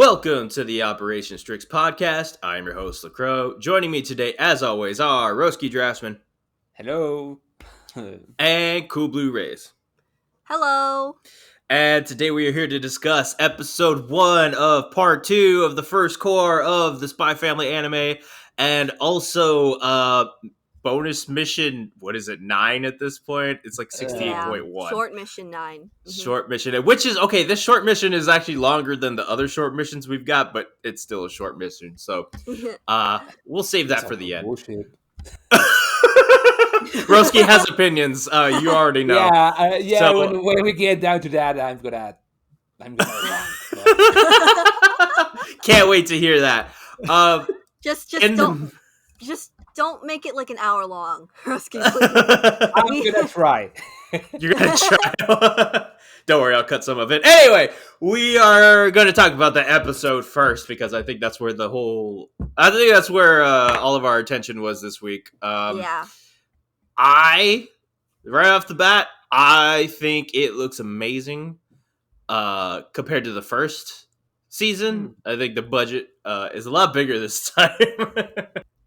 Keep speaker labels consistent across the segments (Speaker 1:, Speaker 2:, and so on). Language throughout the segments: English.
Speaker 1: Welcome to the Operation STRIX podcast. I'm your host, LaCroix. Joining me today, as always, are Roski Draftsman
Speaker 2: Hello.
Speaker 1: and Cool Blue Rays.
Speaker 3: Hello.
Speaker 1: And today we are here to discuss episode 1 of part 2 of the first core of the Spy Family anime, and also bonus mission, 9 at this point? It's like 16.1.
Speaker 3: Short mission 9.
Speaker 1: Short mission, which is okay. This short mission is actually longer than the other short missions we've got, but it's still a short mission. So we'll save that for the end.
Speaker 2: Bullshit.
Speaker 1: Broski has opinions. You already know.
Speaker 2: Yeah.
Speaker 1: So-
Speaker 2: when we get down to that, I'm gonna.
Speaker 1: Can't wait to hear that.
Speaker 3: Just
Speaker 1: in
Speaker 3: don't make it like an hour long. Rusky,
Speaker 2: I'm gonna try.
Speaker 1: You're gonna try. Don't worry, I'll cut some of it. Anyway, we are going to talk about the episode first because I think that's where all of our attention was this week.
Speaker 3: Yeah.
Speaker 1: Right off the bat, I think it looks amazing compared to the first season. I think the budget is a lot bigger this time.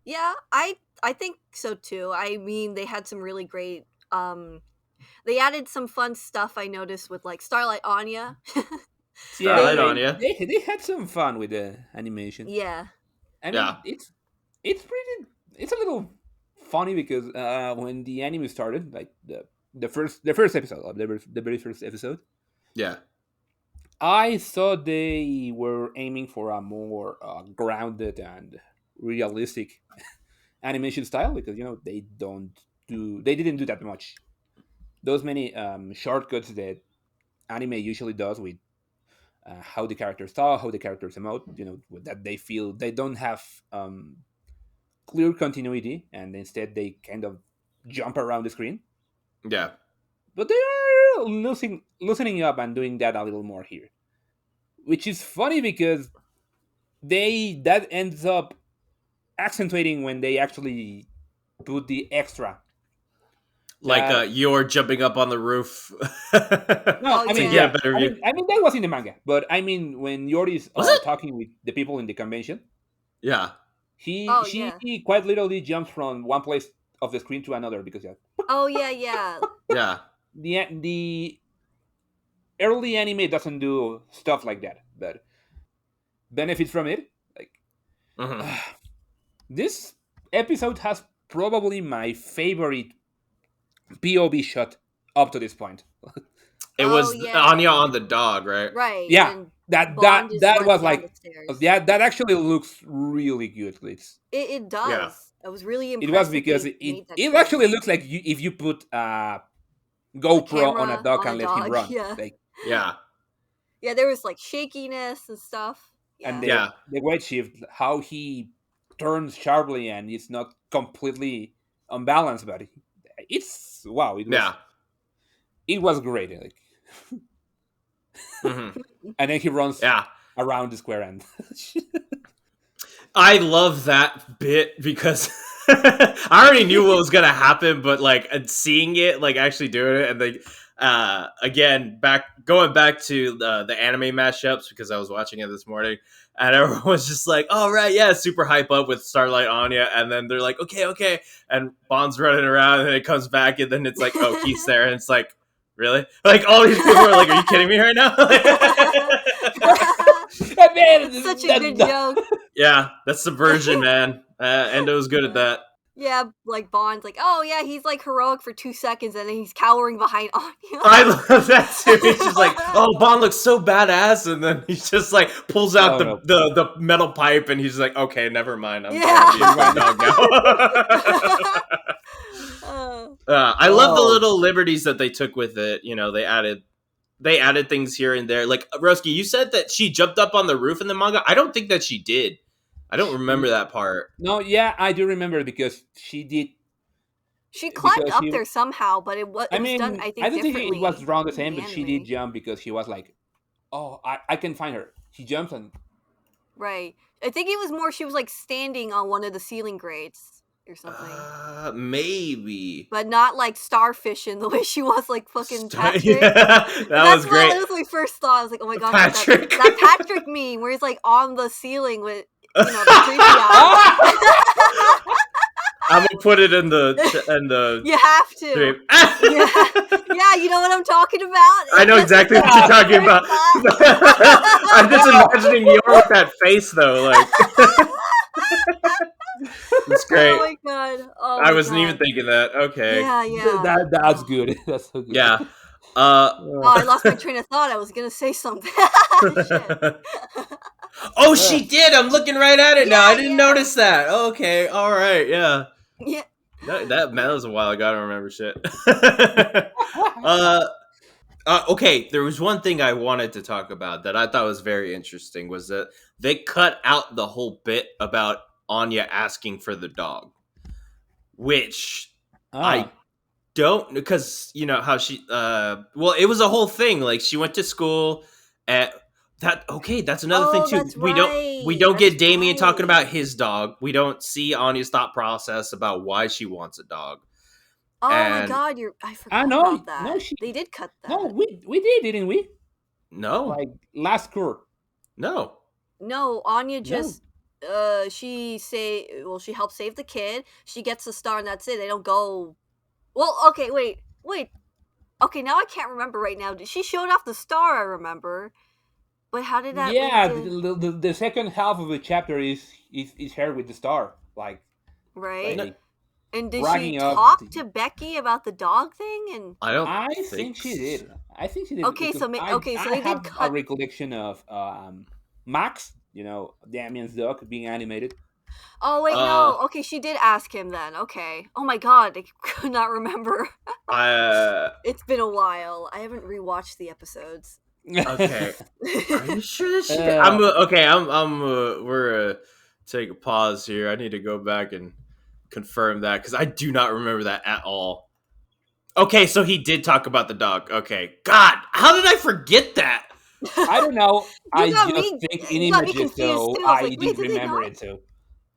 Speaker 3: Yeah, I think so too. I mean, they had some really great they added some fun stuff I noticed with like Starlight Anya.
Speaker 1: Starlight Anya.
Speaker 2: They had some fun with the animation.
Speaker 3: Yeah.
Speaker 2: I mean, it's a little funny because when the anime started, like the first episode, the very first episode,
Speaker 1: Yeah.
Speaker 2: I thought they were aiming for a more grounded and realistic animation style because they didn't do that much. Those many shortcuts that anime usually does with how the characters talk, how the characters emote, that they feel they don't have clear continuity, and instead they kind of jump around the screen.
Speaker 1: Yeah.
Speaker 2: But they are loosening up and doing that a little more here, which is funny because that ends up accentuating when they actually put the extra.
Speaker 1: Like you're jumping up on the roof.
Speaker 2: No, I mean,
Speaker 1: get a better view.
Speaker 2: I mean that was in the manga, but I mean when Yori's talking with the people in the convention,
Speaker 1: Yeah.
Speaker 2: she quite literally jumps from one place of the screen to another because
Speaker 3: Oh yeah.
Speaker 1: Yeah.
Speaker 2: the early anime doesn't do stuff like that, but benefits from it. Like this episode has probably my favorite POV shot up to this point.
Speaker 1: It was Anya on the dog, right?
Speaker 3: Right.
Speaker 2: Yeah,
Speaker 3: and
Speaker 2: that was like, that actually looks really good.
Speaker 3: It does.
Speaker 1: Yeah.
Speaker 3: I was really impressed.
Speaker 2: It was because it actually looks like if you put GoPro on a dog and let him run.
Speaker 3: Yeah.
Speaker 1: Yeah,
Speaker 3: there was like shakiness and stuff. Yeah.
Speaker 2: And the weight shift, how he turns sharply and it's not completely unbalanced, but it's wow. It was great. Like, and then he runs around the square end.
Speaker 1: I love that bit because I already knew what was gonna happen, but like seeing it, like actually doing it, and like again going back to the anime mashups because I was watching it this morning, and everyone was just like, "Oh right, yeah," super hype up with Starlight Anya, and then they're like, "Okay," and Bond's running around, and then it comes back, and then it's like, "Oh, Keith's there," and it's like, "Really?" Like all these people are like, "Are you kidding me right now?"
Speaker 3: Such a good joke.
Speaker 1: Yeah, that's subversion, man. Endo's good at that.
Speaker 3: Yeah, like Bond's like, oh yeah, he's like heroic for 2 seconds and then he's cowering behind Anya.
Speaker 1: I love that too. He's just like, oh, Bond looks so badass, and then he just like pulls out the metal pipe, and he's like, okay, never mind, I'm gonna be my dog now. I love the little liberties that they took with it. They added things here and there. Like Roski, you said that she jumped up on the roof in the manga. I don't think that she did. I don't remember that part.
Speaker 2: No, yeah, I do remember because she did.
Speaker 3: She climbed up there somehow, but it was done, I think,
Speaker 2: I don't think
Speaker 3: differently.
Speaker 2: it was around the same, but she did jump because she was like, oh, I can find her. She jumps and...
Speaker 3: Right. I think it was more she was like standing on one of the ceiling grates. or something.
Speaker 1: Maybe.
Speaker 3: But not like starfish in the way she was like fucking Patrick.
Speaker 1: Yeah, that was great.
Speaker 3: That was my first thought. I was like, oh my gosh,
Speaker 1: Patrick.
Speaker 3: that Patrick meme where he's like on the ceiling with the creepy eyes.
Speaker 1: I'm gonna put it in the.
Speaker 3: You have to.
Speaker 1: Stream.
Speaker 3: Yeah, you know what I'm talking about.
Speaker 1: I know exactly what you're talking about. I'm just imagining Yor with that face though, like. It's great.
Speaker 3: Oh my god!
Speaker 1: I wasn't even thinking that. Okay.
Speaker 3: Yeah.
Speaker 2: That's good. That's so good.
Speaker 1: Yeah.
Speaker 3: I lost my train of thought. I was gonna say something.
Speaker 1: Oh, she did. I'm looking right at it now. I didn't
Speaker 3: Yeah.
Speaker 1: notice that. Okay. All right. Yeah.
Speaker 3: Yeah.
Speaker 1: That was a while ago. I don't remember shit. Okay, there was one thing I wanted to talk about that I thought was very interesting was that they cut out the whole bit about Anya asking for the dog, which I don't, because you know how she well, it was a whole thing. Like she went to school at that. Okay, that's another thing too.
Speaker 3: That's
Speaker 1: We
Speaker 3: right.
Speaker 1: don't get
Speaker 3: That's
Speaker 1: Damien talking
Speaker 3: right.
Speaker 1: about his dog. We don't see Anya's thought process about why she wants a dog.
Speaker 3: Oh my
Speaker 1: And-
Speaker 3: god, I forgot
Speaker 2: I know.
Speaker 3: about that.
Speaker 2: No,
Speaker 3: They did cut that.
Speaker 2: No, we did, didn't we?
Speaker 1: No,
Speaker 2: Like last cour.
Speaker 1: no.
Speaker 3: No, Anya just she helps save the kid. She gets the star and that's it. They don't go. Well, okay, wait. Okay, now I can't remember right now. She showed off the star, I remember. But how did that?
Speaker 2: Yeah,
Speaker 3: lead to...
Speaker 2: the second half of the chapter is her with the star, like
Speaker 3: right.
Speaker 2: like,
Speaker 3: And did she
Speaker 2: bragging up
Speaker 3: talk to Becky about the dog thing? And
Speaker 1: I
Speaker 2: think she did. I think she did.
Speaker 3: Okay,
Speaker 2: because
Speaker 3: so they
Speaker 2: have
Speaker 3: did cut
Speaker 2: a recollection of Max, Damien's dog being animated.
Speaker 3: Oh wait, no. Okay, she did ask him then. Okay. Oh my god, I could not remember. It's been a while. I haven't rewatched the episodes.
Speaker 1: Okay. Are you sure that she did? We're take a pause here. I need to go back and confirm that because I do not remember that at all. Okay, so he did talk about the dog. Okay. God, how did I forget that?
Speaker 2: I don't know. I
Speaker 3: got
Speaker 2: just
Speaker 3: me-
Speaker 2: think in
Speaker 3: you got me
Speaker 2: images,
Speaker 3: confused,
Speaker 2: so
Speaker 3: too. I was
Speaker 2: I
Speaker 3: like,
Speaker 2: did
Speaker 3: wait, did they
Speaker 2: remember
Speaker 3: not?
Speaker 2: it too.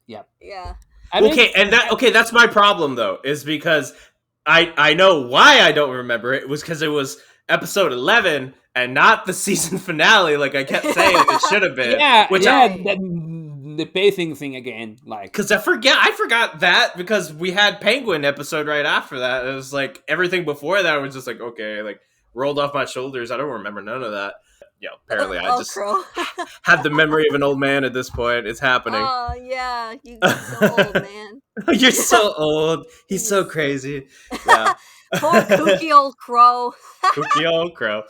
Speaker 2: Yeah.
Speaker 3: Yeah.
Speaker 2: I mean,
Speaker 1: Okay, that's my problem though, is because I know why I don't remember it. It was because it was episode 11 and not the season finale, like I kept saying it should have been.
Speaker 2: yeah,
Speaker 1: which
Speaker 2: the pacing thing again, like
Speaker 1: because I forgot that because we had Penguin episode right after that. It was like everything before that was just like okay, like rolled off my shoulders. I don't remember none of that. Yeah, apparently I just
Speaker 3: Crow.
Speaker 1: have the memory of an old man at this point. It's happening.
Speaker 3: Oh yeah, you get so old, man.
Speaker 1: You're so old. He's so crazy. Yeah.
Speaker 3: Poor kooky old Crow.
Speaker 1: Kooky old Crow.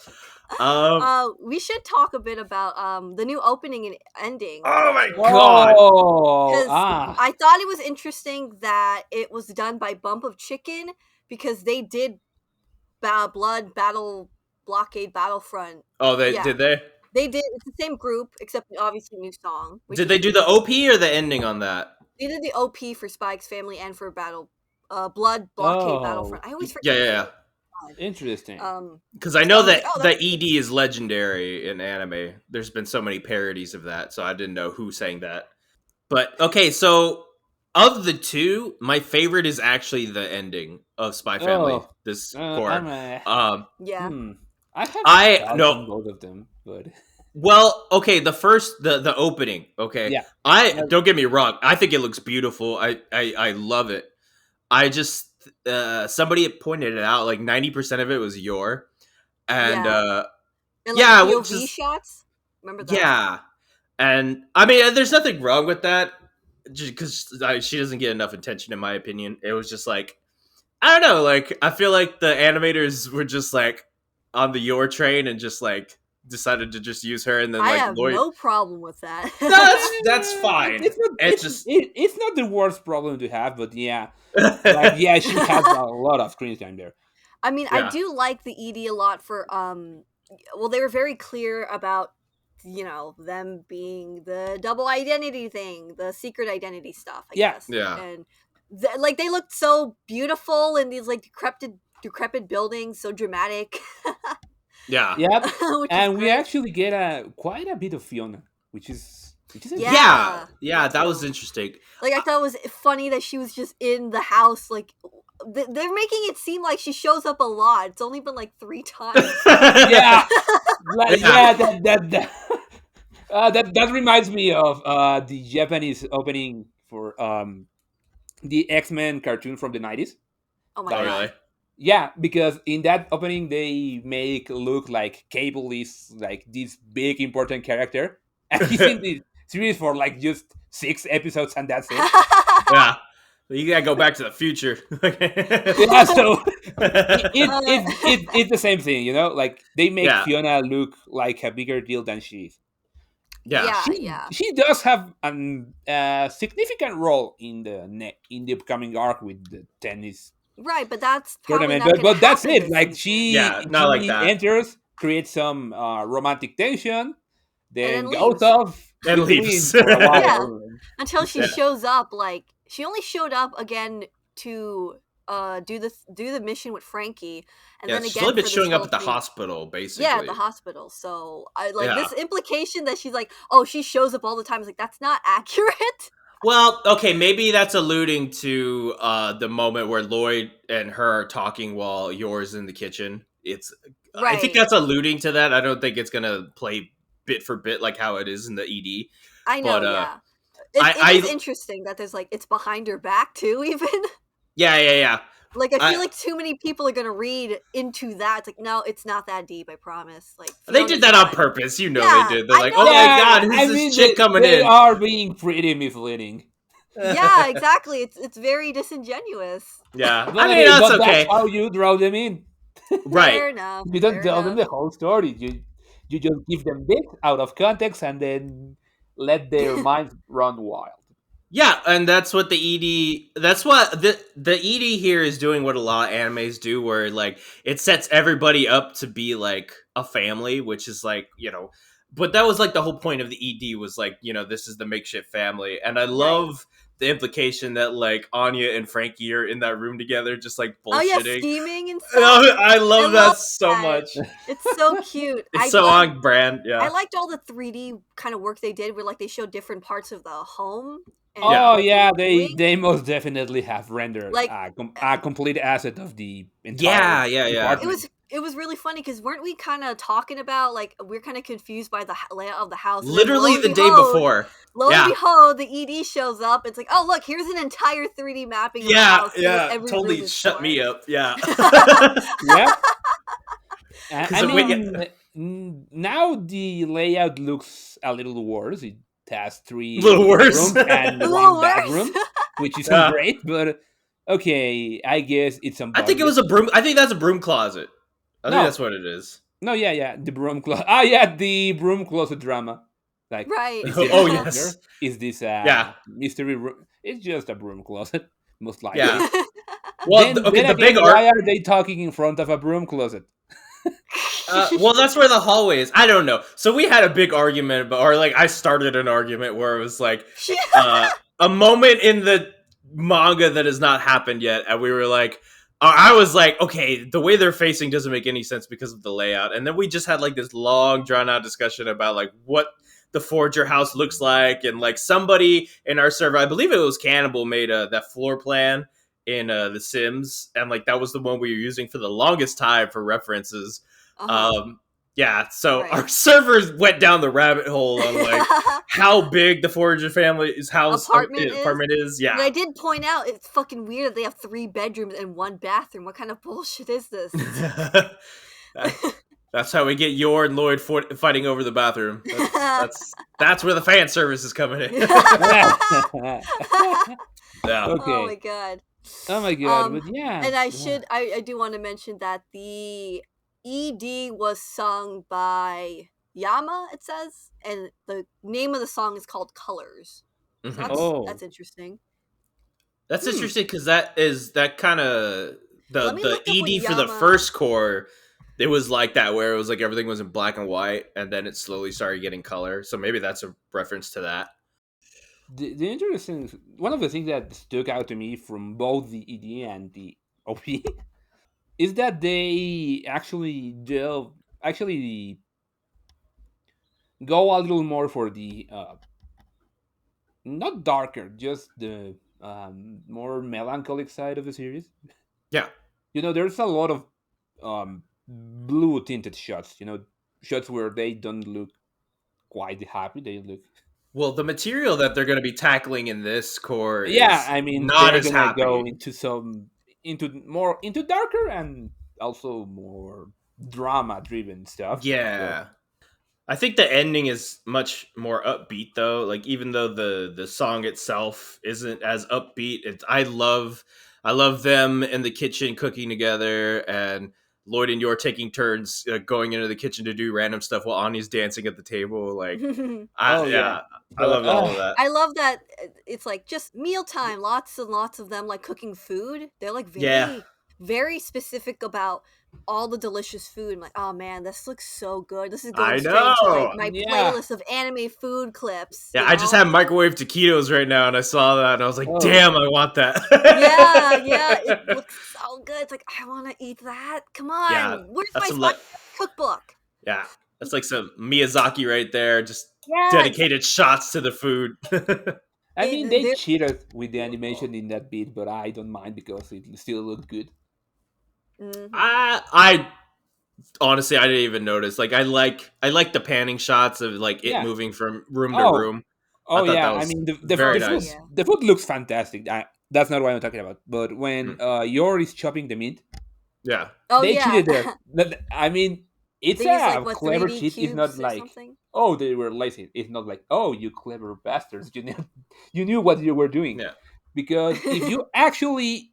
Speaker 3: We should talk a bit about the new opening and ending.
Speaker 1: Oh my god!
Speaker 3: Because
Speaker 2: Ah,
Speaker 3: I thought it was interesting that it was done by Bump of Chicken because they did Blood Battle Blockade Battlefront.
Speaker 1: Oh,
Speaker 3: Yeah.
Speaker 1: did they?
Speaker 3: They did. It's the same group except obviously new song. which
Speaker 1: Did they do the OP or the ending on that?
Speaker 3: They did the OP for Spike's Family and for Blood Blockade
Speaker 2: Oh.
Speaker 3: Battlefront. I always forget.
Speaker 1: Yeah.
Speaker 2: interesting.
Speaker 1: Because I know
Speaker 3: So I was
Speaker 1: that
Speaker 3: like, oh,
Speaker 1: the
Speaker 3: that's-
Speaker 1: ED is legendary in anime. There's been so many parodies of that, so I didn't know who sang that. But okay, so of the two, my favorite is actually the ending of Spy Family.
Speaker 2: Oh.
Speaker 1: This
Speaker 2: I'm
Speaker 1: core.
Speaker 3: Yeah.
Speaker 2: I have
Speaker 1: I-
Speaker 2: thoughts
Speaker 1: no.
Speaker 2: on both of them, but
Speaker 1: Well, okay, the opening. Okay,
Speaker 2: Yeah.
Speaker 1: don't get me wrong. I think it looks beautiful. I love it. I just somebody had pointed it out. Like 90% of it was Yor, and
Speaker 3: And
Speaker 1: yeah,
Speaker 3: like
Speaker 1: which
Speaker 3: POV
Speaker 1: is-
Speaker 3: shots. Remember that?
Speaker 1: yeah, and I mean, there's nothing wrong with that, because she doesn't get enough attention, in my opinion. It was just like I don't know. Like I feel like the animators were just like on the Yor train and just like decided to just use her, and then
Speaker 3: I
Speaker 1: like
Speaker 3: have
Speaker 1: Lloyd.
Speaker 3: no problem with that.
Speaker 1: That's fine.
Speaker 2: It's not the worst problem to have, but yeah, like, yeah, she has a lot of screen time there.
Speaker 3: I mean,
Speaker 1: Yeah.
Speaker 3: I do like the ED a lot for well, they were very clear about them being the double identity thing, the secret identity stuff. I
Speaker 2: Yeah.
Speaker 3: guess.
Speaker 1: Yeah.
Speaker 3: And like they looked so beautiful in these like decrepit buildings, so dramatic.
Speaker 1: Yeah.
Speaker 2: Yep,
Speaker 3: Which is
Speaker 2: and we
Speaker 3: great.
Speaker 2: actually get quite a bit of Fiona, which is which is interesting.
Speaker 1: Yeah,
Speaker 3: Yeah,
Speaker 1: yeah, that was interesting.
Speaker 3: like I thought it was funny that she was just in the house. Like they're making it seem like she shows up a lot. It's only been like 3 times.
Speaker 2: Yeah,
Speaker 1: Yeah.
Speaker 2: yeah, that reminds me of the Japanese opening for the X-Men cartoon from the 90s.
Speaker 3: Oh my
Speaker 1: Oh,
Speaker 2: Like,
Speaker 1: really?
Speaker 3: god.
Speaker 2: yeah, because in that opening they make look like Cable is like this big important character, and he's in the series for like just 6 episodes, and that's it.
Speaker 1: Yeah. You gotta go back to the future.
Speaker 2: Yeah, so
Speaker 3: Uh,
Speaker 2: it's the same thing, you know. Like they make
Speaker 1: Yeah,
Speaker 2: Fiona look like a bigger deal than she is.
Speaker 1: yeah.
Speaker 3: yeah,
Speaker 2: She
Speaker 3: yeah.
Speaker 2: she does have a significant role in the upcoming arc with the tennis
Speaker 3: Right, but that's probably
Speaker 2: tournament,
Speaker 3: not gonna
Speaker 2: but that's
Speaker 3: happen
Speaker 2: it.
Speaker 3: this
Speaker 2: Like
Speaker 3: season.
Speaker 1: Yeah, not like
Speaker 2: she
Speaker 1: that.
Speaker 2: enters, creates some romantic tension,
Speaker 3: And
Speaker 2: then
Speaker 3: then
Speaker 2: goes
Speaker 3: leaves.
Speaker 2: off
Speaker 1: And
Speaker 2: with the
Speaker 1: leaves.
Speaker 2: win for a
Speaker 3: Yeah.
Speaker 2: while.
Speaker 3: Until she
Speaker 1: Yeah.
Speaker 3: shows up, like she only showed up again to do the mission with Frankie, and
Speaker 1: Yeah,
Speaker 3: then
Speaker 1: she's only
Speaker 3: again
Speaker 1: been
Speaker 3: for this
Speaker 1: showing up
Speaker 3: whole
Speaker 1: at the
Speaker 3: thing.
Speaker 1: hospital,
Speaker 3: Yeah, at
Speaker 1: basically.
Speaker 3: the hospital. So I like
Speaker 1: Yeah.
Speaker 3: this implication that she's like, oh, she shows up all the time. It's like that's not accurate.
Speaker 1: Well, okay, maybe that's alluding to the moment where Lloyd and her are talking while Yor's in the kitchen. I think
Speaker 3: Right.
Speaker 1: that's alluding to that. I don't think it's gonna play bit for bit like how it is in the ED.
Speaker 3: I know.
Speaker 1: But
Speaker 3: Yeah. It is
Speaker 1: I
Speaker 3: interesting that there's like it's behind her back too. Even
Speaker 1: yeah.
Speaker 3: like I feel
Speaker 1: I
Speaker 3: like too many people are gonna read into that. It's like no, it's not that deep. I promise. Like
Speaker 1: They did
Speaker 3: Fiona's
Speaker 1: that on
Speaker 3: not.
Speaker 1: purpose. You know they
Speaker 3: Yeah,
Speaker 1: did. They're
Speaker 3: I
Speaker 1: like,
Speaker 3: know
Speaker 1: oh my
Speaker 3: they
Speaker 2: Yeah,
Speaker 1: god,
Speaker 3: did.
Speaker 1: who's
Speaker 2: I
Speaker 1: this
Speaker 2: mean
Speaker 1: chick coming
Speaker 2: they
Speaker 1: in?
Speaker 2: are being pretty misleading.
Speaker 3: Yeah, exactly. It's very disingenuous.
Speaker 1: Yeah. I
Speaker 2: But
Speaker 1: mean
Speaker 2: hey,
Speaker 1: that's
Speaker 2: but that's
Speaker 1: okay.
Speaker 2: how you draw them in.
Speaker 1: Right.
Speaker 3: Fair enough.
Speaker 2: You don't
Speaker 3: Fair
Speaker 2: tell them
Speaker 3: enough.
Speaker 2: the whole story. You just give them bits out of context and then let their minds run wild.
Speaker 1: Yeah, and that's what the ED. That's what the ED here is doing. What a lot of animes do, where like it sets everybody up to be like a family, which is like But that was like the whole point of the ED was like this is the makeshift family, and I
Speaker 3: Right.
Speaker 1: love the implication that like Anya and Frankie are in that room together, just like
Speaker 3: Oh yeah,
Speaker 1: bullshitting.
Speaker 3: scheming and stuff.
Speaker 1: I
Speaker 3: I
Speaker 1: love
Speaker 3: love
Speaker 1: that so
Speaker 3: that.
Speaker 1: much.
Speaker 3: It's so cute.
Speaker 1: It's so on brand.
Speaker 3: I
Speaker 1: Yeah,
Speaker 3: liked all the 3D kind of work they did where like they showed different parts of the home and
Speaker 1: yeah,
Speaker 2: Oh
Speaker 3: what they
Speaker 2: yeah,
Speaker 3: were
Speaker 2: they
Speaker 3: doing.
Speaker 2: they most definitely have rendered
Speaker 3: Like
Speaker 2: a complete asset of the entire
Speaker 1: yeah.
Speaker 3: it
Speaker 2: department.
Speaker 3: was really funny because weren't we kind of talking about like we're kind of confused by the layout of the house, and then
Speaker 1: Literally the day before.
Speaker 3: lo and
Speaker 1: Yeah,
Speaker 3: behold, the ED shows up. It's like, oh look, here's an entire 3D mapping of the house and what
Speaker 1: Yeah,
Speaker 3: every room
Speaker 1: totally
Speaker 3: is
Speaker 1: shut
Speaker 3: for.
Speaker 1: me up. Yeah.
Speaker 2: Yep.
Speaker 1: Because
Speaker 2: I
Speaker 1: wait,
Speaker 2: mean, now the layout looks a little worse. It has
Speaker 1: a little
Speaker 2: 3
Speaker 1: worse.
Speaker 2: rooms and
Speaker 3: A little
Speaker 2: one
Speaker 3: worse.
Speaker 2: bathroom, which isn't
Speaker 1: Yeah.
Speaker 2: great, but okay, I guess it's on
Speaker 1: I think it
Speaker 2: budget.
Speaker 1: was a broom. I think that's a broom closet. I think
Speaker 2: No,
Speaker 1: that's what it is.
Speaker 2: no, yeah, the broom closet. Ah, yeah, the broom closet drama. Like,
Speaker 3: Right.
Speaker 2: is there a
Speaker 1: Oh
Speaker 3: Yeah.
Speaker 2: monster?
Speaker 1: yes.
Speaker 2: Is this
Speaker 1: Yeah.
Speaker 2: a mystery room? It's just a broom closet, most
Speaker 1: Yeah.
Speaker 2: likely.
Speaker 1: Well,
Speaker 2: Then
Speaker 1: the big
Speaker 2: again,
Speaker 1: art.
Speaker 2: why are they talking in front of a broom closet?
Speaker 1: Well, that's where the hallway is. I don't know. So we had a big argument, or like I started an argument where it was like uh, a moment in the manga that has not happened yet, and we were like, I was like, okay, the way they're facing doesn't make any sense because of the layout, and then we just had like this long, drawn out discussion about like what the Forger house looks like, and like somebody in our server, I believe it was Cannibal, made that floor plan in The Sims, and like that was the one we were using for the longest time for references.
Speaker 3: Uh-huh.
Speaker 1: um yeah, so
Speaker 3: Right.
Speaker 1: our servers went down the rabbit hole on like how big the Forager family's house
Speaker 3: Apartment is.
Speaker 1: apartment is.
Speaker 3: But I
Speaker 1: Yeah.
Speaker 3: did point out it's fucking weird that they have 3 bedrooms and 1 bathroom. What kind of bullshit is this?
Speaker 1: That's how we get Yor and Lloyd fighting over the bathroom. That's where the fan service is coming in. Yeah.
Speaker 3: Oh my
Speaker 2: Okay.
Speaker 3: god.
Speaker 2: Oh my god,
Speaker 3: Um,
Speaker 2: but yeah.
Speaker 3: and I
Speaker 2: yeah.
Speaker 3: should I do want to mention that the ED was sung by Yama, it says, and the name of the song is called Colors. So
Speaker 1: Mhm.
Speaker 2: Oh.
Speaker 3: that's interesting.
Speaker 1: That's interesting because that kind of
Speaker 3: Let me
Speaker 1: the
Speaker 3: look up what
Speaker 1: ED for the
Speaker 3: Yama.
Speaker 1: first core. It was like that where it was like everything was in black and white, and then it slowly started getting color. So maybe that's a reference to that.
Speaker 2: The interesting one of the things that stuck out to me from both the ED and the OP is that they actually go a little more for the not darker, just the more melancholic side of the series.
Speaker 1: Yeah.
Speaker 2: There's a lot of blue tinted shots. Shots where they don't look quite happy. They look.
Speaker 1: Well, the material that they're going to be tackling in this core
Speaker 2: Yeah,
Speaker 1: is
Speaker 2: I mean
Speaker 1: not
Speaker 2: they're
Speaker 1: as
Speaker 2: gonna go
Speaker 1: happy.
Speaker 2: into darker and also more drama driven stuff. So
Speaker 1: Yeah. I think the ending is much more upbeat though. Like even though the song itself isn't as upbeat, I love them in the kitchen cooking together, and Lloyd and Yor taking turns going into the kitchen to do random stuff while Anya's dancing at the table. Like,
Speaker 2: oh yeah,
Speaker 1: yeah, I
Speaker 2: but
Speaker 1: love all of that.
Speaker 3: I love that it's like just mealtime. Lots and lots of them like cooking food. They're like
Speaker 1: Yeah,
Speaker 3: very, very specific about all the delicious food. I'm like, oh man, this looks so good. This is going
Speaker 1: I
Speaker 3: straight into
Speaker 1: know.
Speaker 3: my
Speaker 2: yeah.
Speaker 3: playlist of anime food clips.
Speaker 1: Yeah, I just have microwave taquitos right now, and I saw that, and I was like,
Speaker 2: Oh,
Speaker 1: "Damn, I want that."
Speaker 3: Yeah, it looks so good. It's like I want to eat that. Come
Speaker 1: Yeah,
Speaker 3: on, where's
Speaker 1: that's
Speaker 3: my
Speaker 1: some
Speaker 3: spicy cookbook?
Speaker 1: yeah, that's like some Miyazaki right there. Just
Speaker 3: Yes,
Speaker 1: dedicated shots to the food.
Speaker 2: I mean they
Speaker 3: they're
Speaker 2: cheated with the
Speaker 3: beautiful.
Speaker 2: animation in that bit, but I don't mind because it still looked good.
Speaker 3: Hmm.
Speaker 1: I honestly, I didn't even notice. Like, I like the panning shots of like it
Speaker 2: Yeah.
Speaker 1: moving from room to
Speaker 2: Oh,
Speaker 1: room. I
Speaker 2: oh
Speaker 1: thought
Speaker 2: yeah.
Speaker 1: that
Speaker 2: I
Speaker 1: was
Speaker 2: mean
Speaker 1: very
Speaker 3: Oh
Speaker 1: nice.
Speaker 3: yeah.
Speaker 2: the food looks fantastic. That's not what I'm talking about. But when
Speaker 1: Mm,
Speaker 2: Yor is chopping the meat,
Speaker 1: yeah,
Speaker 3: Oh
Speaker 2: they
Speaker 3: yeah.
Speaker 2: cheated there. I mean, it's
Speaker 3: They use like
Speaker 2: a
Speaker 3: what
Speaker 2: clever
Speaker 3: 3D
Speaker 2: cheat. It's not
Speaker 3: cubes or
Speaker 2: like,
Speaker 3: something.
Speaker 2: oh, they were lazy. It's not like, oh, you clever bastards. You knew what you were doing.
Speaker 1: yeah.
Speaker 2: Because if you actually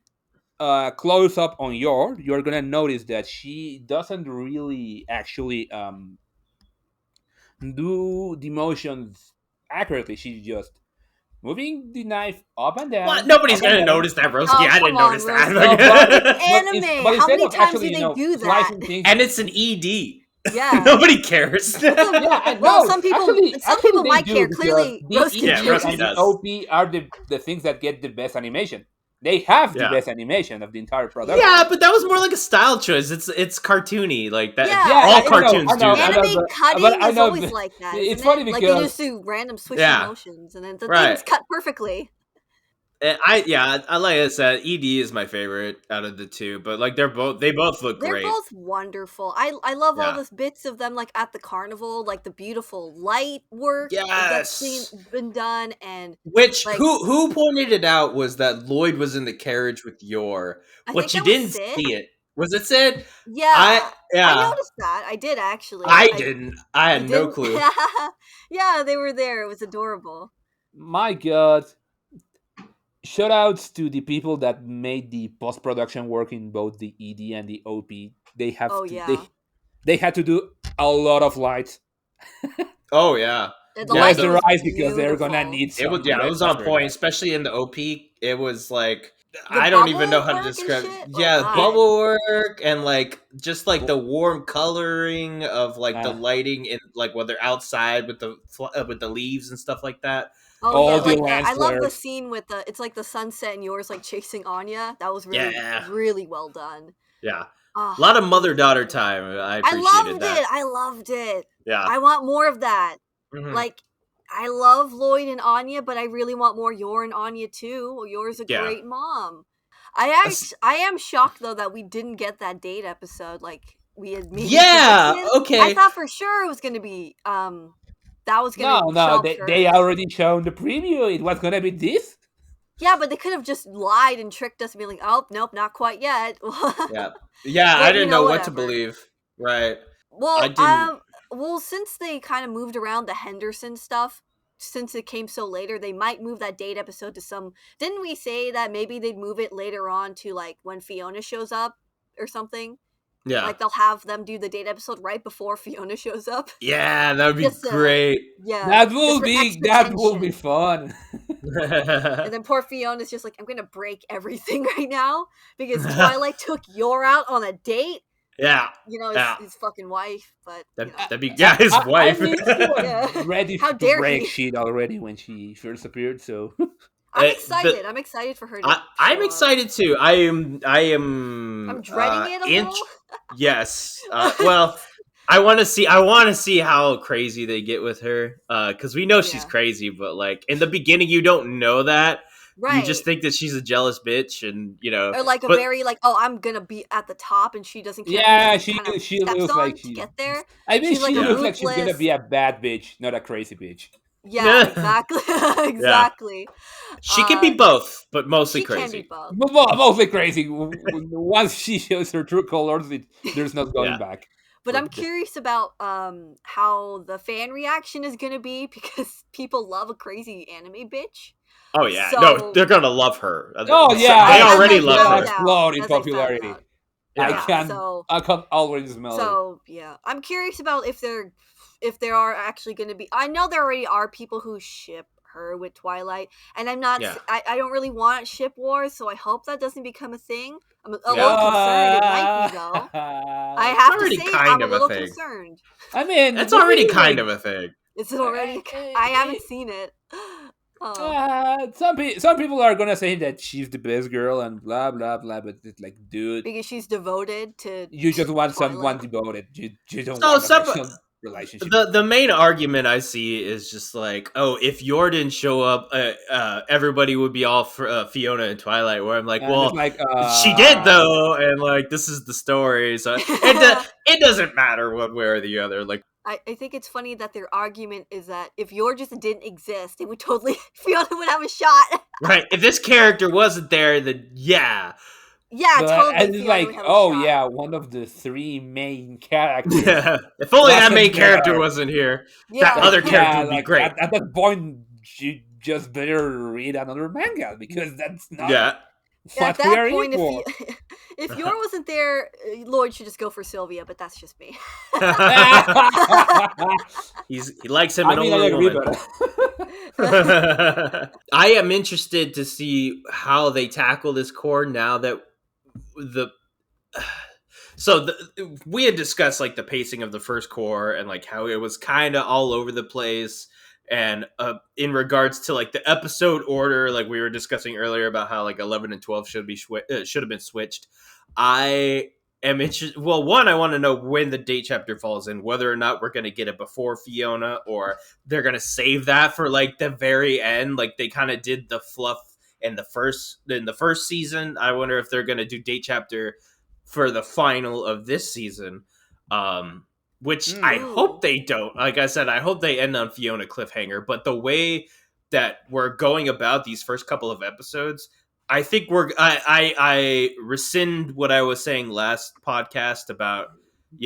Speaker 2: close up on you're gonna notice that she doesn't really actually do the motions accurately. She's just moving the knife
Speaker 1: What? Nobody's
Speaker 2: up and
Speaker 1: gonna
Speaker 2: down.
Speaker 1: notice that, Roski.
Speaker 3: Oh,
Speaker 1: I
Speaker 3: come
Speaker 1: didn't
Speaker 3: on,
Speaker 1: notice
Speaker 2: No,
Speaker 3: It's
Speaker 1: that.
Speaker 2: but
Speaker 3: anime. How
Speaker 2: instead
Speaker 3: many
Speaker 2: of
Speaker 3: times
Speaker 2: actually,
Speaker 3: do they do that?
Speaker 2: slicing things.
Speaker 1: And it's an ED.
Speaker 3: Yeah.
Speaker 1: Nobody cares.
Speaker 2: Yeah, I
Speaker 3: Well,
Speaker 2: know.
Speaker 3: some
Speaker 2: Actually,
Speaker 3: people
Speaker 2: they
Speaker 3: might
Speaker 2: do
Speaker 3: care.
Speaker 2: because
Speaker 3: Clearly,
Speaker 2: the
Speaker 3: Roski
Speaker 1: Yeah,
Speaker 2: ED
Speaker 1: Roski
Speaker 2: and
Speaker 3: cares.
Speaker 2: the
Speaker 1: does.
Speaker 2: OP are the things that get the best animation. They have the
Speaker 1: Yeah.
Speaker 2: best animation of the entire production.
Speaker 1: Yeah,
Speaker 3: Yeah.
Speaker 1: but that was more like a style choice. It's cartoony like that.
Speaker 2: Yeah,
Speaker 3: Yeah,
Speaker 1: All
Speaker 3: it's
Speaker 1: cartoons
Speaker 2: I
Speaker 1: do
Speaker 2: know, I
Speaker 1: that.
Speaker 2: know,
Speaker 3: anime
Speaker 2: but
Speaker 3: cutting
Speaker 2: I
Speaker 3: is
Speaker 2: know
Speaker 3: always like that,
Speaker 2: it's
Speaker 3: isn't
Speaker 2: funny
Speaker 3: it? Like they
Speaker 2: because
Speaker 3: just do random swishy
Speaker 1: Yeah,
Speaker 3: motions, and then the
Speaker 1: right.
Speaker 3: things cut perfectly.
Speaker 1: And I like I said, ED is my favorite out of the two, but like they both look
Speaker 3: They're
Speaker 1: great.
Speaker 3: both wonderful. I love all
Speaker 1: Yeah.
Speaker 3: the bits of them like at the carnival, like the beautiful light work that's
Speaker 1: Yes.
Speaker 3: been done, and
Speaker 1: Which
Speaker 3: like
Speaker 1: who pointed it out was that Lloyd was in the carriage with Yor,
Speaker 3: I think
Speaker 1: but you
Speaker 3: that was
Speaker 1: didn't
Speaker 3: Sid.
Speaker 1: see it. Was it Sid? I
Speaker 3: Yeah, I
Speaker 1: yeah.
Speaker 3: noticed that. I did actually.
Speaker 1: I
Speaker 3: I
Speaker 1: didn't. I
Speaker 3: You
Speaker 1: had no
Speaker 3: didn't?
Speaker 1: clue.
Speaker 3: Yeah, they were there. It was adorable.
Speaker 2: my God, shout outs to the people that made the post production work in both the ED and the OP. They
Speaker 3: Oh
Speaker 2: have to
Speaker 3: yeah,
Speaker 2: they had to do a lot of lights.
Speaker 1: Oh yeah.
Speaker 3: the
Speaker 1: Yeah,
Speaker 2: Bless
Speaker 3: lighting
Speaker 2: their
Speaker 3: was
Speaker 2: eyes because they're gonna
Speaker 3: beautiful.
Speaker 2: need
Speaker 1: it was
Speaker 2: some
Speaker 1: yeah, it
Speaker 2: rest
Speaker 1: was on
Speaker 2: after
Speaker 1: point,
Speaker 2: that.
Speaker 1: especially in the OP. It was like
Speaker 3: The
Speaker 1: I don't even know
Speaker 3: bubble
Speaker 1: how to
Speaker 3: work and
Speaker 1: describe.
Speaker 3: shit. Oh
Speaker 1: Yeah,
Speaker 3: god.
Speaker 1: bubble work and like just like
Speaker 2: Well,
Speaker 1: the warm coloring of like the
Speaker 2: uh,
Speaker 1: lighting in like when they're outside with the leaves and stuff like that.
Speaker 3: Oh
Speaker 2: all
Speaker 3: yeah,
Speaker 2: the
Speaker 3: like
Speaker 2: lens
Speaker 3: I love the
Speaker 2: flares.
Speaker 3: scene with the it's like the sunset and yours like chasing Anya. That was really
Speaker 1: Yeah,
Speaker 3: really well done.
Speaker 1: yeah.
Speaker 3: Ah,
Speaker 1: A lot of
Speaker 3: it was
Speaker 1: mother daughter
Speaker 3: great.
Speaker 1: time. I
Speaker 3: I
Speaker 1: appreciated
Speaker 3: loved
Speaker 1: that.
Speaker 3: it. I loved it.
Speaker 1: Yeah.
Speaker 3: I want more of that.
Speaker 1: Hmm.
Speaker 3: Like I love Lloyd and Anya, but I really want more Yor and Anya too. Well, Yor's a
Speaker 1: Yeah.
Speaker 3: great mom.
Speaker 1: That's-
Speaker 3: I am shocked though that we didn't get that date episode like we had maybe
Speaker 1: yeah.
Speaker 3: predicted. I
Speaker 1: Okay.
Speaker 3: thought for sure it was gonna be that was
Speaker 2: No,
Speaker 3: gonna
Speaker 2: no,
Speaker 3: show up
Speaker 2: they
Speaker 3: first.
Speaker 2: already shown the preview. It was gonna be this.
Speaker 3: Yeah, but they could have just lied and tricked us and be like, "Oh, nope, not quite yet."
Speaker 1: Yeah. Yeah. I
Speaker 3: But you
Speaker 1: didn't
Speaker 3: know,
Speaker 1: know what to
Speaker 3: whatever.
Speaker 1: believe. Right. I
Speaker 3: Well,
Speaker 1: didn't.
Speaker 3: since they kind of moved around the Henderson stuff, since it came so later, they might move that date episode to some. Didn't we say that maybe they'd move it later on to like when Fiona shows up or something?
Speaker 1: Yeah.
Speaker 3: Like they'll have them do the date episode right before Fiona shows up.
Speaker 1: Yeah. That would be
Speaker 3: Just
Speaker 1: great.
Speaker 3: yeah, just for extra
Speaker 2: That will be
Speaker 3: tension.
Speaker 2: fun.
Speaker 3: And then poor Fiona's just like, I'm gonna break everything right now because Twilight took Yor out on a date.
Speaker 1: Yeah.
Speaker 3: You know,
Speaker 1: Yeah.
Speaker 3: his fucking wife, but you know.
Speaker 1: That'd be yeah, his
Speaker 2: I
Speaker 1: wife.
Speaker 2: mean, she was
Speaker 3: Yeah.
Speaker 2: ready
Speaker 3: How
Speaker 2: to
Speaker 3: dare
Speaker 2: break
Speaker 3: he?
Speaker 2: shit already when she first appeared. So
Speaker 3: I'm
Speaker 1: Uh,
Speaker 3: excited. I'm excited for her to
Speaker 1: I'm
Speaker 3: show up.
Speaker 1: excited too. I am.
Speaker 3: I'm dreading it a
Speaker 1: in.
Speaker 3: little.
Speaker 1: Yes. Well, I want to see how crazy they get with her, because we know she's
Speaker 3: Yeah.
Speaker 1: crazy, but like in the beginning, you don't know that. You just
Speaker 3: Right.
Speaker 1: think that she's a jealous bitch, and
Speaker 3: Or like a
Speaker 1: but
Speaker 3: very like, oh, I'm gonna be at the top, and she doesn't care who
Speaker 2: Yeah,
Speaker 3: she kind of
Speaker 2: she
Speaker 3: steps
Speaker 2: looks like
Speaker 3: on to
Speaker 2: she's.
Speaker 3: get there.
Speaker 2: I mean,
Speaker 3: She's like
Speaker 2: she
Speaker 3: a
Speaker 1: Yeah.
Speaker 2: looks like she's gonna
Speaker 3: ruthless.
Speaker 2: be a bad bitch, not a crazy bitch.
Speaker 3: Yeah, exactly,
Speaker 1: yeah,
Speaker 3: exactly.
Speaker 1: she can be both, but mostly
Speaker 3: She can be
Speaker 1: crazy.
Speaker 3: both.
Speaker 2: Mostly crazy. Once she shows her true colors, there's no going
Speaker 1: Yeah.
Speaker 2: back.
Speaker 3: But I'm curious about how the fan reaction is gonna be because people love a crazy anime bitch.
Speaker 1: Oh yeah, no,
Speaker 3: So
Speaker 1: they're gonna love her.
Speaker 2: Oh yeah,
Speaker 1: They
Speaker 3: as
Speaker 1: already
Speaker 3: I
Speaker 1: love
Speaker 3: found
Speaker 1: her.
Speaker 3: out,
Speaker 2: explode in
Speaker 3: as I found
Speaker 2: popularity.
Speaker 3: out.
Speaker 1: Yeah,
Speaker 3: Yeah, so
Speaker 2: I can already smell it.
Speaker 3: yeah, I'm curious about if there are actually going to be. I know there already are people who ship her with Twilight, and I'm not.
Speaker 1: yeah,
Speaker 3: I don't really want ship wars, so I hope that doesn't become a thing. I'm a
Speaker 1: yeah.
Speaker 3: little concerned. It might be though. I
Speaker 1: It's
Speaker 3: have to
Speaker 1: already
Speaker 3: say, I'm
Speaker 1: kind
Speaker 3: a
Speaker 1: of a
Speaker 3: little
Speaker 1: thing.
Speaker 3: concerned.
Speaker 2: I mean,
Speaker 1: It's
Speaker 2: the thing
Speaker 1: already
Speaker 2: is,
Speaker 1: kind
Speaker 2: like,
Speaker 1: of a thing.
Speaker 3: Is it already? I haven't seen it. Oh,
Speaker 2: some people are gonna say that she's the best girl and blah blah blah, but it's like, dude,
Speaker 3: because she's devoted to
Speaker 2: you just want someone
Speaker 3: Twilight.
Speaker 2: devoted. You don't
Speaker 1: So
Speaker 2: want an
Speaker 1: some
Speaker 2: actual relationship.
Speaker 1: the main argument I see is just like, oh, if Yor didn't show up, everybody would be all for Fiona and Twilight. Where I'm like,
Speaker 2: And it's
Speaker 1: well,
Speaker 2: like,
Speaker 1: she did though, and like this is the story, so it doesn't matter one way or the other. Like,
Speaker 3: I think it's funny that their argument is that if Yor just didn't exist, it would totally Fiona would have a shot.
Speaker 1: right, if this character wasn't there, then yeah,
Speaker 3: Yeah,
Speaker 2: but
Speaker 3: totally.
Speaker 2: and it's
Speaker 3: Fiona
Speaker 2: like,
Speaker 3: would have a
Speaker 2: oh
Speaker 3: shot.
Speaker 2: yeah, one of the three main characters
Speaker 1: yeah. If only that main
Speaker 2: wasn't
Speaker 1: character
Speaker 2: there.
Speaker 1: wasn't here, that
Speaker 3: Yeah.
Speaker 1: other character
Speaker 2: Yeah,
Speaker 1: would be
Speaker 2: like
Speaker 1: great.
Speaker 2: at that point, you just better read another manga because that's not
Speaker 1: Yeah,
Speaker 3: At
Speaker 2: what we
Speaker 3: that
Speaker 2: are here
Speaker 3: point,
Speaker 2: for.
Speaker 3: if Yor wasn't there, Lloyd should just go for Sylvia. But that's just me.
Speaker 1: he likes him
Speaker 2: I
Speaker 1: an
Speaker 2: mean, I
Speaker 1: older
Speaker 2: agree,
Speaker 1: woman.
Speaker 2: but
Speaker 1: I am interested to see how they tackle this core now that the we had discussed like the pacing of the first core and like how it was kind of all over the place, and in regards to like the episode order, like we were discussing earlier about how like 11 and 12 should have been switched. I am interested. Well, one, I want to know when the date chapter falls in, whether or not we're going to get it before Fiona or they're going to save that for like the very end, like they kind of did the fluff in the first season. I wonder if they're going to do date chapter for the final of this season, which I hope they don't. Like I said, I hope they end on Fiona cliffhanger. But the way that we're going about these first couple of episodes, I think I rescind what I was saying last podcast about,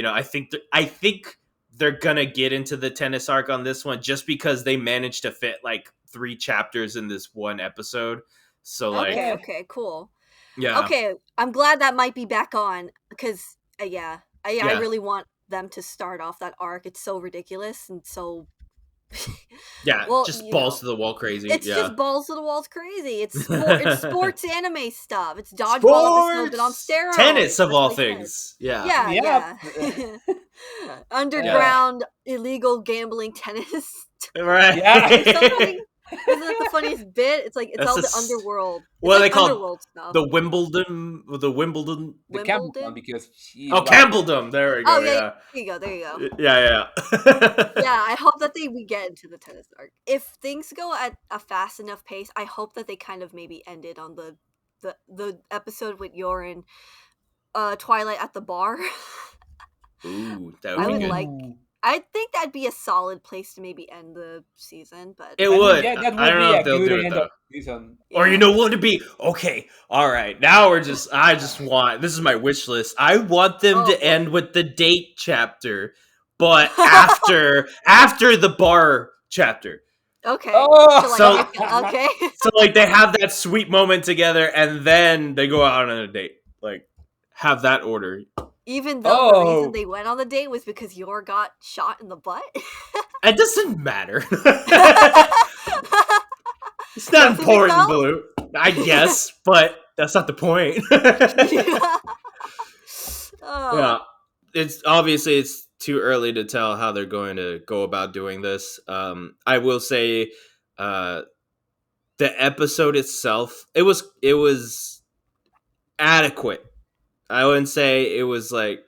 Speaker 1: I think they're gonna get into the tennis arc on this one just because they managed to fit like 3 chapters in this one episode. So like,
Speaker 3: Okay, cool.
Speaker 1: yeah,
Speaker 3: Okay, I'm glad that might be back on because yeah, I
Speaker 1: Yeah.
Speaker 3: really want them to start off that arc. It's so ridiculous and so
Speaker 1: yeah,
Speaker 3: well,
Speaker 1: just balls to the wall crazy.
Speaker 3: it's
Speaker 1: Yeah,
Speaker 3: just balls to the walls crazy. It's sports anime stuff. It's dodgeball episode, but on steroids.
Speaker 1: tennis of
Speaker 3: That's
Speaker 1: all
Speaker 3: what they said.
Speaker 1: things. Yeah,
Speaker 3: Yeah. Underground illegal gambling tennis.
Speaker 1: right.
Speaker 2: Yeah.
Speaker 3: It's so funny. Isn't that the funniest bit? It's like it's
Speaker 1: That's
Speaker 3: all
Speaker 1: a
Speaker 3: the
Speaker 1: s-
Speaker 3: underworld. It's
Speaker 1: what are
Speaker 3: like
Speaker 1: they called?
Speaker 3: underworld stuff.
Speaker 1: The Wimbledon.
Speaker 2: the Campbell one
Speaker 3: Wimbledon.
Speaker 2: because she.
Speaker 1: Oh, Campbelldom. There we go.
Speaker 3: Oh yeah,
Speaker 1: Yeah,
Speaker 3: there you go. There you go.
Speaker 1: yeah.
Speaker 3: Yeah, I hope that we get into the tennis arc. If things go at a fast enough pace, I hope that they kind of maybe ended on the episode with Yorin, Twilight at the bar.
Speaker 1: Ooh, that
Speaker 3: I
Speaker 1: would
Speaker 3: would
Speaker 1: be good.
Speaker 3: like. I think that'd be a solid place to maybe end the season, but
Speaker 1: It
Speaker 2: I mean,
Speaker 1: would.
Speaker 2: yeah, that
Speaker 1: I
Speaker 2: would
Speaker 1: don't
Speaker 2: be
Speaker 1: know
Speaker 2: a
Speaker 1: if they'll
Speaker 2: good
Speaker 1: do it
Speaker 2: end
Speaker 1: though.
Speaker 2: of season.
Speaker 1: Or you know what it'd be? Okay, all right. Now I just want, this is my wish list. I want them to end with the date chapter, but after the bar chapter.
Speaker 3: okay.
Speaker 2: Oh,
Speaker 3: Okay.
Speaker 1: So like they have that sweet moment together and then they go out on a date. Like have that order.
Speaker 3: Even though the reason they went on the date was because Yor got shot in the butt.
Speaker 1: It doesn't matter. It's not
Speaker 3: Doesn't it
Speaker 1: important,
Speaker 3: though?
Speaker 1: Blue. I guess, but that's not the point.
Speaker 3: Oh.
Speaker 1: Yeah. It's too early to tell how they're going to go about doing this. I will say the episode itself, it was adequate. I wouldn't say it was like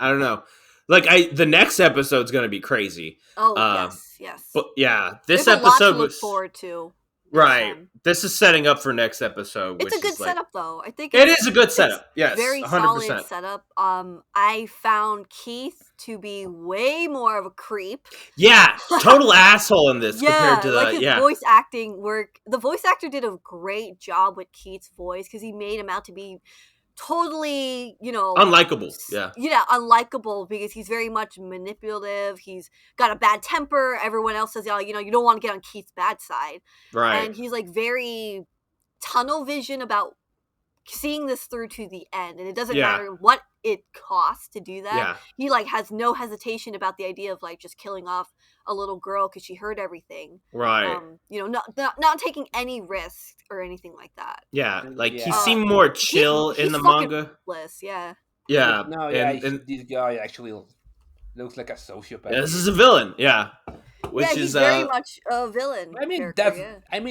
Speaker 1: I don't know. Like the next episode's gonna be crazy.
Speaker 3: Oh
Speaker 1: Um,
Speaker 3: yes.
Speaker 1: but yeah, this
Speaker 3: There's a lot to
Speaker 1: episode
Speaker 3: look
Speaker 1: was
Speaker 3: forward to.
Speaker 1: right. This is setting up for next episode,
Speaker 3: It's
Speaker 1: which
Speaker 3: a good
Speaker 1: is like
Speaker 3: setup, though. I think
Speaker 1: it is a good setup. Yes,
Speaker 3: very
Speaker 1: 100%.
Speaker 3: solid setup. I found Keith to be way more of a creep.
Speaker 1: Yeah, total asshole in this compared to the
Speaker 3: like his voice acting work. The voice actor did a great job with Keith's voice because he made him out to be totally,
Speaker 1: unlikable. Yeah,
Speaker 3: unlikable because he's very much manipulative. He's got a bad temper. Everyone else says, you don't want to get on Keith's bad side.
Speaker 1: right.
Speaker 3: And he's like very tunnel vision about seeing this through to the end, and it doesn't matter what it costs to do that.
Speaker 1: Yeah.
Speaker 3: He like has no hesitation about the idea of like just killing off a little girl because she heard everything.
Speaker 1: Right.
Speaker 3: Not taking any risk or anything like that.
Speaker 1: Yeah, like he seemed more chill in the manga.
Speaker 3: Yeah.
Speaker 1: Yeah.
Speaker 2: No, this guy actually looks like a sociopath.
Speaker 1: Yeah, this is a villain. Yeah. Which
Speaker 3: he's
Speaker 1: is
Speaker 3: very much a villain.
Speaker 2: I mean,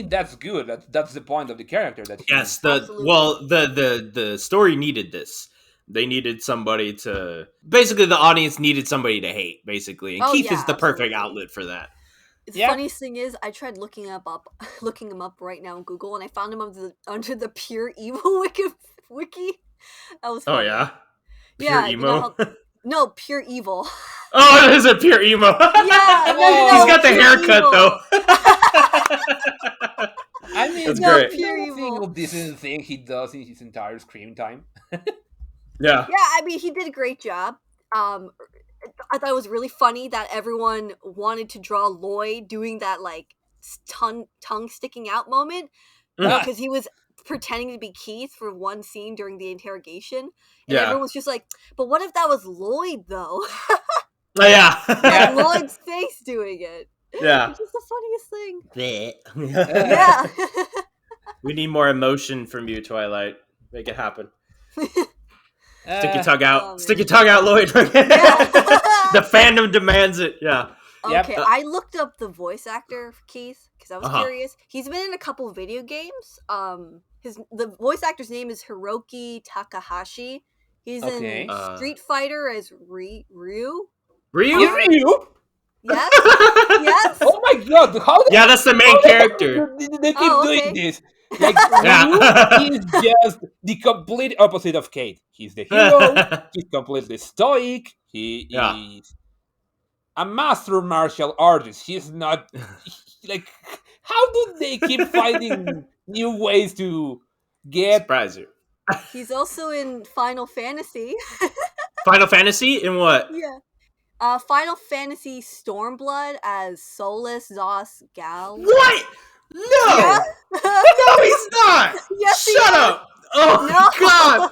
Speaker 2: that's good. That's the point of the character.
Speaker 1: Yes. The story needed this. They needed somebody to basically the audience needed somebody to hate basically, and Keith is the perfect outlet for that.
Speaker 3: The funniest thing is, I tried looking him up right now on Google, and I found him under the Pure Evil wiki. That was funny.
Speaker 1: Oh yeah.
Speaker 3: Pure emo. No, Pure Evil.
Speaker 1: Oh, it is a Pure emo.
Speaker 3: Yeah,
Speaker 1: he's got the haircut though.
Speaker 2: I mean,
Speaker 1: that's great.
Speaker 2: Pure single decent thing he does in his entire screen time.
Speaker 1: Yeah.
Speaker 3: Yeah, I mean, he did a great job. I thought it was really funny that everyone wanted to draw Lloyd doing that like tongue sticking out moment because he was pretending to be Keith for one scene during the interrogation, and everyone was just like, "But what if that was Lloyd, though?"
Speaker 1: Oh yeah,
Speaker 3: like Lloyd's face doing it.
Speaker 1: Yeah,
Speaker 3: it's just the funniest thing.
Speaker 1: Yeah. We need more emotion from you, Twilight. Make it happen. Stick your tongue out. Stick your tongue out, Lloyd. The fandom demands it. Yeah.
Speaker 3: Okay, I looked up the voice actor for Keith because I was curious. He's been in a couple of video games. The voice actor's name is Hiroki Takahashi. He's in Street Fighter as Ryu.
Speaker 2: Ryu?
Speaker 3: Yes. Yes.
Speaker 2: Oh my god!
Speaker 1: Yeah, that's the main character.
Speaker 2: They keep doing this. Like Ryu is just the complete opposite of Kate. He's the hero. He's completely stoic. He is a master martial artist. He's not like. How do they keep finding new ways to get?
Speaker 1: Surprise you.
Speaker 3: He's also in Final Fantasy.
Speaker 1: Final Fantasy? In what?
Speaker 3: Yeah. Final Fantasy Stormblood as Solus Zos Gal.
Speaker 1: What? No!
Speaker 3: Yeah?
Speaker 1: No, he's not!
Speaker 3: Yes,
Speaker 1: Shut up! Oh,
Speaker 3: no.
Speaker 1: God!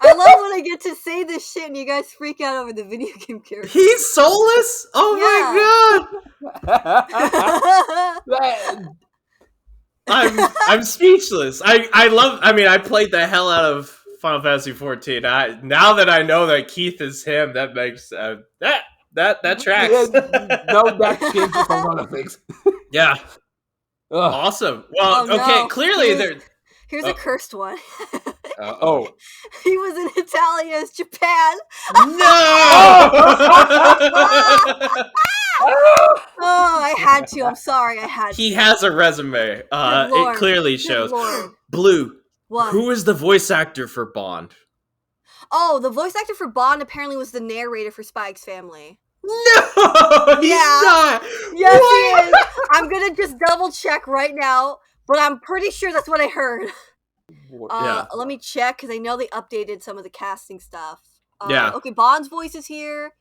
Speaker 3: I love when I get to say this shit and you guys freak out over the video game character.
Speaker 1: He's soulless? Oh my God! I'm speechless. I played the hell out of Final Fantasy 14. Now that I know that Keith is him, that makes that tracks.
Speaker 2: No, that changes a lot of things.
Speaker 1: Yeah. Awesome. Well, okay, clearly
Speaker 3: here's a cursed one.
Speaker 2: He
Speaker 3: was in Italia as Japan.
Speaker 1: No!
Speaker 3: I had to. I'm sorry. I had to.
Speaker 1: He has a resume. It clearly shows. Blue.
Speaker 3: What?
Speaker 1: Who is the voice actor for Bond?
Speaker 3: Oh, the voice actor for Bond apparently was the narrator for Spy X Family.
Speaker 1: No, he's not.
Speaker 3: Yes, he is. I'm gonna just double check right now, but I'm pretty sure that's what I heard. Let me check because I know they updated some of the casting stuff. Okay, Bond's voice is here.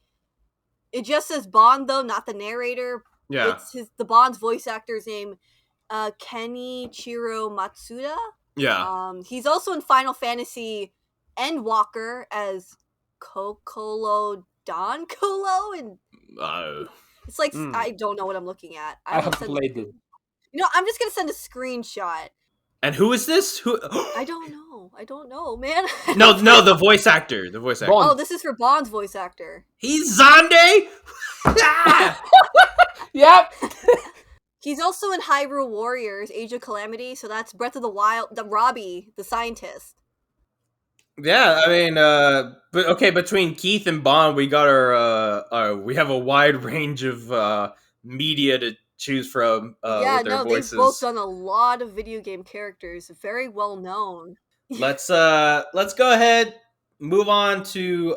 Speaker 3: It just says Bond though, not the narrator.
Speaker 1: Yeah,
Speaker 3: it's the Bond's voice actor's name, Kenichiro Matsuda.
Speaker 1: Yeah.
Speaker 3: He's also in Final Fantasy Endwalker as Kokolo Don Colo, and it's like I don't know what I'm looking at.
Speaker 2: I have played it.
Speaker 3: I'm just gonna send a screenshot.
Speaker 1: And who is this? Who?
Speaker 3: I don't know, man.
Speaker 1: No, the voice actor. The voice actor.
Speaker 3: Bond. Oh, this is for Bond's voice actor.
Speaker 1: He's Xande.
Speaker 2: Yep.
Speaker 3: He's also in Hyrule Warriors: Age of Calamity. So that's Breath of the Wild. The Robbie, the scientist.
Speaker 1: Yeah, I mean, but okay, between Keith and Bond, we got we have a wide range of media to choose from
Speaker 3: Yeah,
Speaker 1: with their
Speaker 3: no, they've both
Speaker 1: voices.
Speaker 3: done a lot of video game characters, very well known.
Speaker 1: Let's go ahead, move on to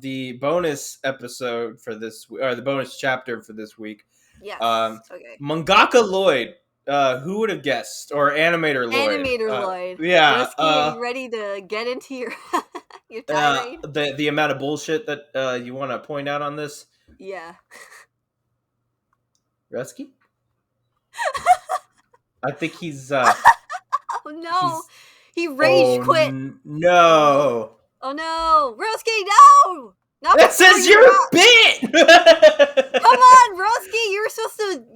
Speaker 1: the bonus episode for this, or the bonus chapter for this week.
Speaker 3: Yes. Okay.
Speaker 1: Mangaka Lloyd, who would have guessed, or animator Lloyd?
Speaker 3: Animator Lloyd.
Speaker 1: Yeah,
Speaker 3: Risky, are you ready to get into your your tirade?
Speaker 1: the amount of bullshit that you want to point out on this,
Speaker 3: Yeah.
Speaker 1: Rusky? I think
Speaker 3: Oh no!
Speaker 1: he's
Speaker 3: He rage quit.
Speaker 1: No.
Speaker 3: Oh no, Broski, no! Not
Speaker 1: That
Speaker 3: before
Speaker 1: says
Speaker 3: you're
Speaker 1: you're a
Speaker 3: out.
Speaker 1: bit.
Speaker 3: Come on, Broski, you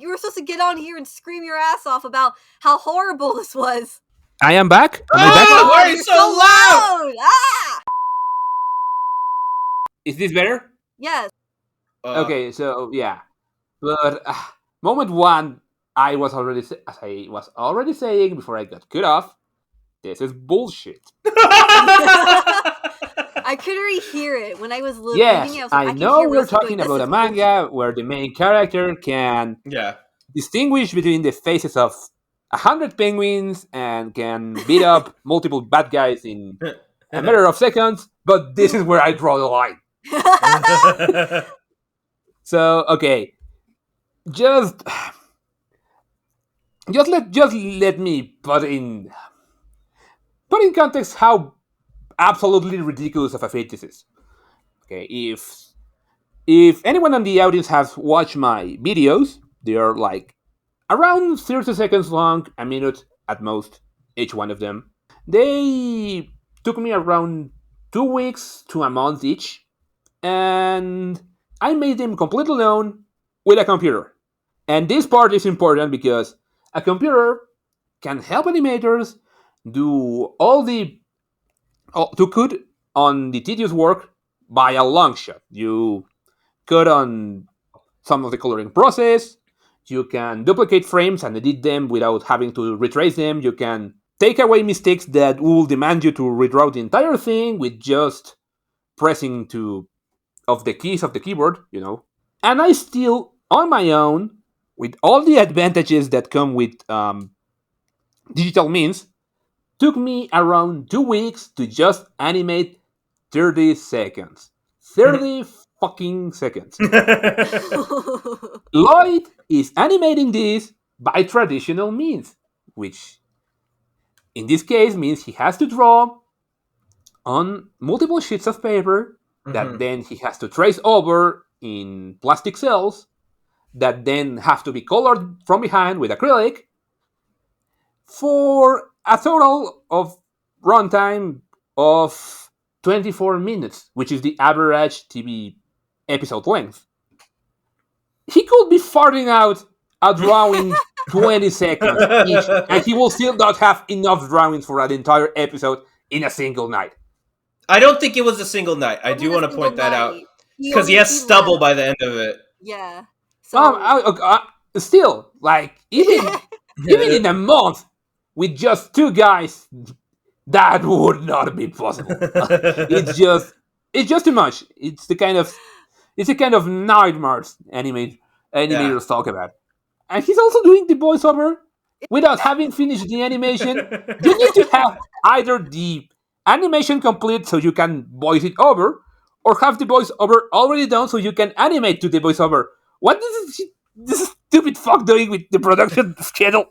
Speaker 3: were supposed to get on here and scream your ass off about how horrible this was.
Speaker 2: I am back. Am I back?
Speaker 1: Oh, why are you
Speaker 3: You're
Speaker 1: so loud?
Speaker 3: Ah!
Speaker 2: Is this better?
Speaker 3: Yes.
Speaker 2: Okay, so yeah, but moment one, I was already as I was already saying before I got cut off. This is bullshit.
Speaker 3: I could already hear it when I was
Speaker 2: Yes,
Speaker 3: reading it.
Speaker 2: I
Speaker 3: could
Speaker 2: know
Speaker 3: hear
Speaker 2: we're
Speaker 3: Rosie going,
Speaker 2: talking
Speaker 3: "This
Speaker 2: about
Speaker 3: is
Speaker 2: a manga where the main character can
Speaker 1: Yeah.
Speaker 2: distinguish between the faces of 100 penguins and can beat up multiple bad guys in a matter of seconds, but this is where I draw the line. So, okay, just let me put in context how absolutely ridiculous of a feat this is. Okay, if anyone in the audience has watched my videos, they are like around 30 seconds long, a minute at most, each one of them. They took me around 2 weeks to a month each, and I made them completely alone with a computer. And this part is important because a computer can help animators do to cut on the tedious work by a long shot. You cut on some of the coloring process. You can duplicate frames and edit them without having to retrace them. You can take away mistakes that will demand you to redraw the entire thing with just pressing of the keys of the keyboard, And I still, on my own, with all the advantages that come with digital means, took me around 2 weeks to just animate 30 seconds. 30 fucking seconds. Lloyd is animating this by traditional means, which in this case means he has to draw on multiple sheets of paper that then he has to trace over in plastic cells that then have to be colored from behind with acrylic for a total of runtime of 24 minutes, which is the average TV episode length. He could be farting out a drawing 20 seconds each, and he will still not have enough drawings for an entire episode in a single night.
Speaker 1: I don't think it was a single night. I do want to point that out. Because he has stubble by the end of it.
Speaker 3: Yeah. So
Speaker 2: still, like, even in a month with just 2 guys, that would not be possible. It's just too much. It's the kind of nightmares animators talk about. And he's also doing the voiceover without having finished the animation. You need to have either the animation complete so you can voice it over, or have the voiceover already done so you can animate to the voiceover. What is this stupid fuck doing with the production schedule?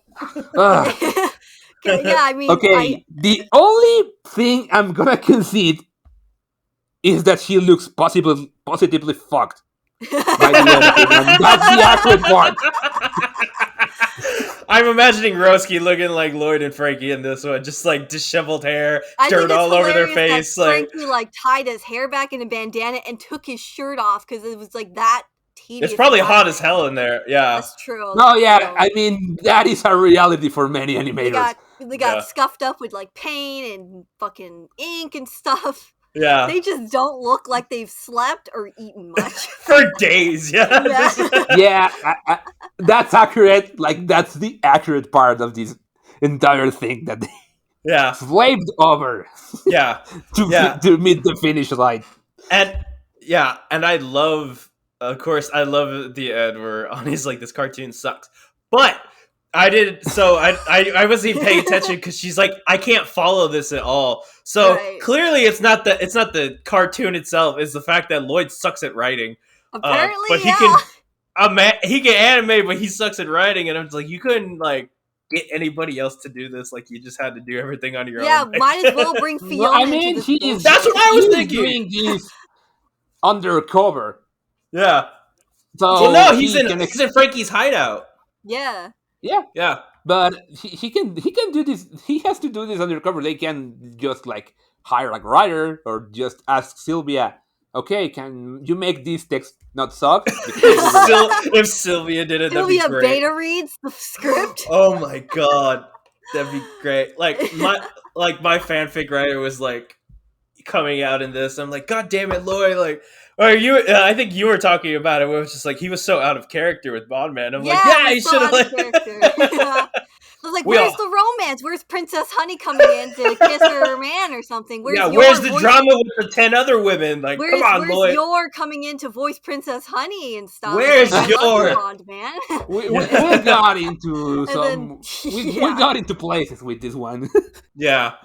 Speaker 3: yeah, I mean,
Speaker 2: okay, the only thing I'm gonna concede is that he looks positively fucked by the end of it, and that's the accurate part.
Speaker 1: I'm imagining Roski looking like Lloyd and Frankie in this one, just like disheveled hair, dirt all over their face.
Speaker 3: Frankie tied his hair back in a bandana and took his shirt off because it was like that tedious.
Speaker 1: It's probably hot as hell in there. Yeah,
Speaker 3: that's true.
Speaker 2: No, yeah, I mean that is a reality for many animators.
Speaker 3: They got scuffed up with like paint and fucking ink and stuff.
Speaker 1: Yeah,
Speaker 3: they just don't look like they've slept or eaten much
Speaker 1: for days. Yeah,
Speaker 2: yeah, that's accurate. Like that's the accurate part of this entire thing.
Speaker 1: Yeah.
Speaker 2: slaved over
Speaker 1: Yeah.
Speaker 2: to
Speaker 1: Yeah.
Speaker 2: to meet the finish line.
Speaker 1: And yeah, and I love, of course, I love the end where Ani's like, this cartoon sucks. But I did, so I wasn't even paying attention because she's like, I can't follow this at all. So
Speaker 3: Right.
Speaker 1: clearly, it's not the cartoon itself. It's the fact that Lloyd sucks at writing.
Speaker 3: Apparently,
Speaker 1: But
Speaker 3: yeah.
Speaker 1: he can animate, but he sucks at writing. And I'm just like, you couldn't like get anybody else to do this. Like you just had to do everything on your
Speaker 3: Yeah,
Speaker 1: own.
Speaker 3: might as well bring
Speaker 2: No,
Speaker 3: Fiona
Speaker 2: I
Speaker 3: into
Speaker 2: mean,
Speaker 3: this
Speaker 2: he's
Speaker 3: bullshit.
Speaker 1: That's what I was
Speaker 2: he's
Speaker 1: thinking.
Speaker 2: doing this undercover.
Speaker 1: Yeah.
Speaker 2: So
Speaker 1: Well, no, he's
Speaker 2: he
Speaker 1: in
Speaker 2: can
Speaker 1: he's in Frankie's hideout.
Speaker 3: Yeah.
Speaker 1: Yeah.
Speaker 2: but he can do this. He has to do this undercover. They can just like hire like a writer or just ask Sylvia. Okay, can you make this text not suck?
Speaker 1: If Sylvia did it, that'd be
Speaker 3: Sylvia
Speaker 1: great.
Speaker 3: beta reads the script.
Speaker 1: Oh my god, that'd be great. Like my fanfic writer was like coming out in this. I'm like, God damn it, Lloyd! Like, or you? I think you were talking about it. Where it was just like he was so out of character with Bondman. I'm like, yeah, he
Speaker 3: it was
Speaker 1: should have.
Speaker 3: so out of character. Yeah. I was like, where's the romance? Where's Princess Honey coming in to kiss her man or something?
Speaker 1: Where's the drama with the 10 other women? Like, come on, Lloyd.
Speaker 3: Where's your coming in to voice Princess Honey and stuff?
Speaker 1: Where's
Speaker 3: like,
Speaker 1: your
Speaker 3: Bond, man?
Speaker 2: we got into
Speaker 3: then,
Speaker 2: we got into places with this one.
Speaker 1: Yeah.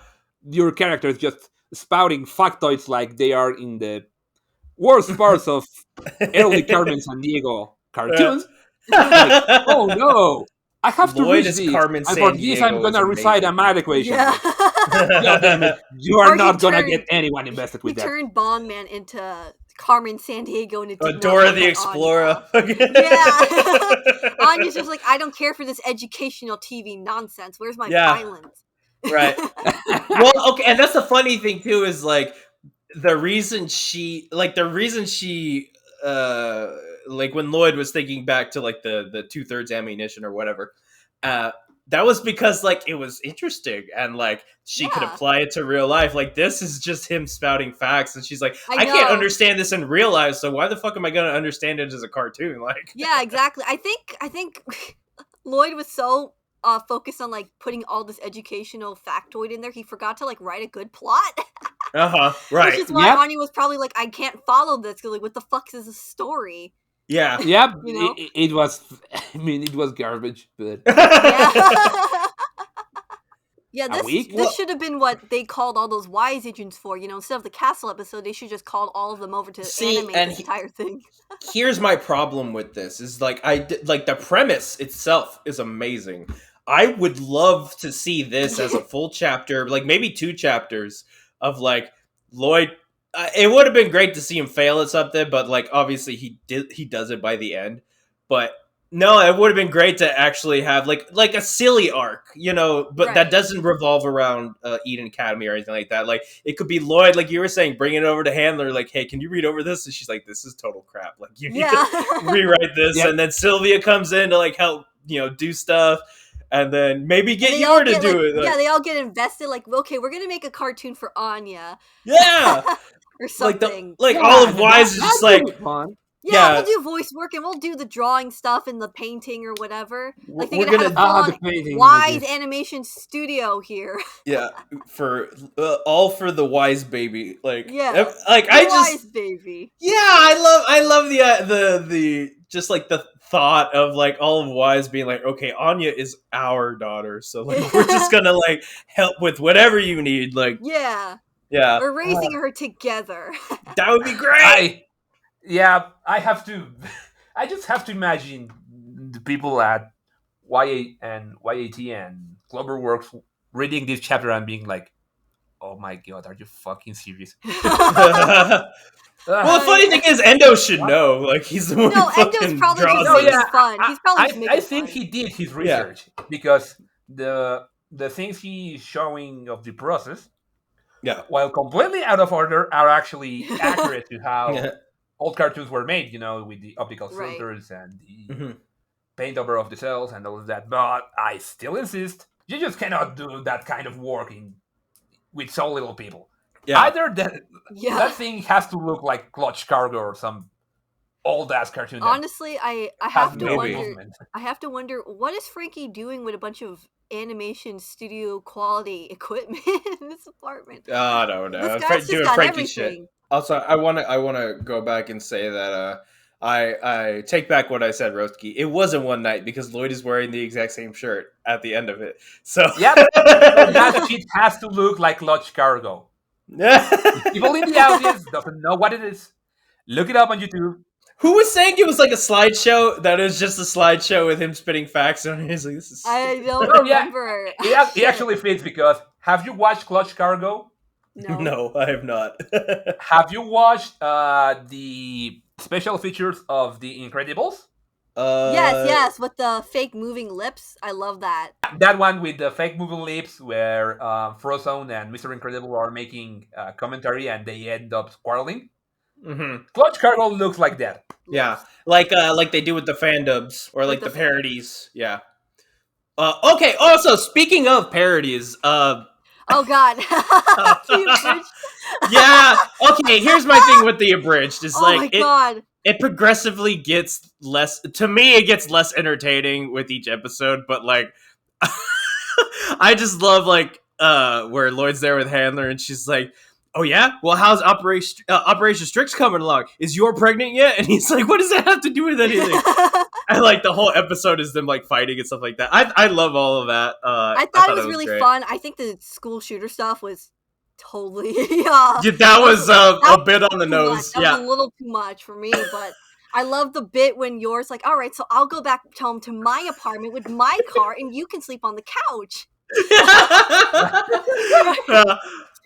Speaker 2: Your character is just spouting factoids like they are in the worst parts of early Carmen Sandiego cartoons. Like, oh no, I have to
Speaker 1: Lloyd
Speaker 2: reach
Speaker 1: is
Speaker 2: this,
Speaker 1: Carmen
Speaker 2: and for this
Speaker 1: Sandiego
Speaker 2: I'm
Speaker 1: is
Speaker 2: gonna recite a
Speaker 1: amazing.
Speaker 2: math equation.
Speaker 3: Yeah.
Speaker 2: God damn it, you are
Speaker 3: Or he
Speaker 2: not gonna
Speaker 3: turned-
Speaker 2: get anyone invested
Speaker 3: He
Speaker 2: with that.
Speaker 3: turned Bondman into Carmen Sandiego and it did not
Speaker 1: Dora
Speaker 3: work
Speaker 1: the
Speaker 3: out
Speaker 1: Explorer.
Speaker 3: Anya. Yeah. Anya's just like, I don't care for this educational TV nonsense. Where's my violence?
Speaker 1: Right. Well, okay, and that's the funny thing too is like the reason she like when Lloyd was thinking back to like the 2/3 ammunition or whatever, that was because like it was interesting and like she could apply it to real life. Like this is just him spouting facts, and she's like, I can't understand this in real life, so why the fuck am I gonna understand it as a cartoon? Like,
Speaker 3: yeah, exactly. I think Lloyd was so focused on like putting all this educational factoid in there, he forgot to like write a good plot.
Speaker 1: Right.
Speaker 3: Which is why Anya was probably like, I can't follow this because like, what the fuck is a story?
Speaker 2: Yeah,
Speaker 3: you know?
Speaker 2: it was. I mean, it was garbage, but
Speaker 3: yeah, this should have been what they called all those wise agents for. You know, instead of the castle episode, they should just called all of them over to animate this entire thing.
Speaker 1: Here's my problem with this: is like like the premise itself is amazing. I would love to see this as a full chapter, like maybe 2 chapters of like Lloyd. It would have been great to see him fail at something, but like obviously he does it by the end. But no, it would have been great to actually have like a silly arc, you know, but that doesn't revolve around Eden Academy or anything like that. Like it could be Lloyd, like you were saying, bringing it over to Handler, like, hey, can you read over this? And she's like, this is total crap. Like you need to rewrite this. And then Sylvia comes in to like help, you know, do stuff. And then maybe get Yor to do it.
Speaker 3: Like, they all get invested. Like, okay, we're gonna make a cartoon for Anya.
Speaker 1: Yeah,
Speaker 3: or something.
Speaker 1: Like all of Wise is just like
Speaker 3: fun. Yeah, we'll do voice work and we'll do the drawing stuff and the painting or whatever. Like they're gonna have a Wise animation studio here.
Speaker 1: Yeah, for all for the Wise baby. Like
Speaker 3: like Wise baby.
Speaker 1: Yeah, I love the just like the thought of like all of Wise being like, okay, Anya is our daughter, so like we're just gonna like help with whatever you need. Like
Speaker 3: yeah,
Speaker 1: we're
Speaker 3: raising her together.
Speaker 1: That would be great.
Speaker 2: I just have to imagine the people at YAT and Cloverworks reading this chapter and being like, oh my god, are you fucking serious?
Speaker 1: Well, the funny thing is, Endo should know. Like, he's the one who fucking
Speaker 3: Endo's probably
Speaker 1: draws
Speaker 3: just making fun. He's probably just making
Speaker 2: I think he did his research because the things he's showing of the process, while completely out of order, are actually accurate to how old cartoons were made. You know, with the optical filters and the paint over of the cells and all of that. But I still insist, you just cannot do that kind of work with so little people. Either that thing has to look like Clutch Cargo or some
Speaker 4: old ass cartoon.
Speaker 3: Honestly, I
Speaker 4: Has
Speaker 3: have to
Speaker 4: no
Speaker 3: wonder.
Speaker 4: movement.
Speaker 3: I have to wonder what is Frankie doing with a bunch of animation studio quality equipment in this apartment.
Speaker 1: I don't know.
Speaker 3: This guy's just
Speaker 1: Doing
Speaker 3: got
Speaker 1: Frankie shit.
Speaker 3: everything.
Speaker 1: Also, I wanna go back and say that I take back what I said, Roastki. It wasn't one night because Lloyd is wearing the exact same shirt at the end of it. So
Speaker 4: Yep. So that shit has to look like Clutch Cargo. People in the audience doesn't know what it is. Look it up on YouTube.
Speaker 1: Who was saying it was like a slideshow? That is just a slideshow with him spitting facts, and he's like, "This is."
Speaker 3: I
Speaker 1: stupid."
Speaker 3: don't
Speaker 4: Oh, yeah.
Speaker 3: remember.
Speaker 4: He actually fits because have you watched Clutch Cargo?
Speaker 3: No.
Speaker 1: No, I have not.
Speaker 4: Have you watched the special features of The Incredibles?
Speaker 3: Yes, with the fake moving lips. I love that.
Speaker 4: That one with the fake moving lips where Frozone and Mr. Incredible are making commentary and they end up quarreling.
Speaker 1: Mm-hmm.
Speaker 4: Clutch Cargo looks like that.
Speaker 1: Yeah, like they do with the fandubs or like the parodies. Yeah. Okay. Also, speaking of parodies,
Speaker 3: Oh God. The abridged.
Speaker 1: yeah. Okay. Here's my thing with the abridged. Is
Speaker 3: Oh
Speaker 1: like
Speaker 3: my God.
Speaker 1: it progressively gets less. To me, it gets less entertaining with each episode. But like, I just love like where Lloyd's there with Handler and she's like, "Oh yeah, well how's Operation Strix coming along? Is you're pregnant yet?" And he's like, "What does that have to do with anything?" And like the whole episode is them like fighting and stuff like that. I love all of that.
Speaker 3: I thought it was really
Speaker 1: great.
Speaker 3: fun. I think the school shooter stuff was totally.
Speaker 1: Yeah, that was a bit on the nose.
Speaker 3: That was a little too much for me, but I love the bit when yours like, all right, so I'll go back home to my apartment with my car, and you can sleep on the couch.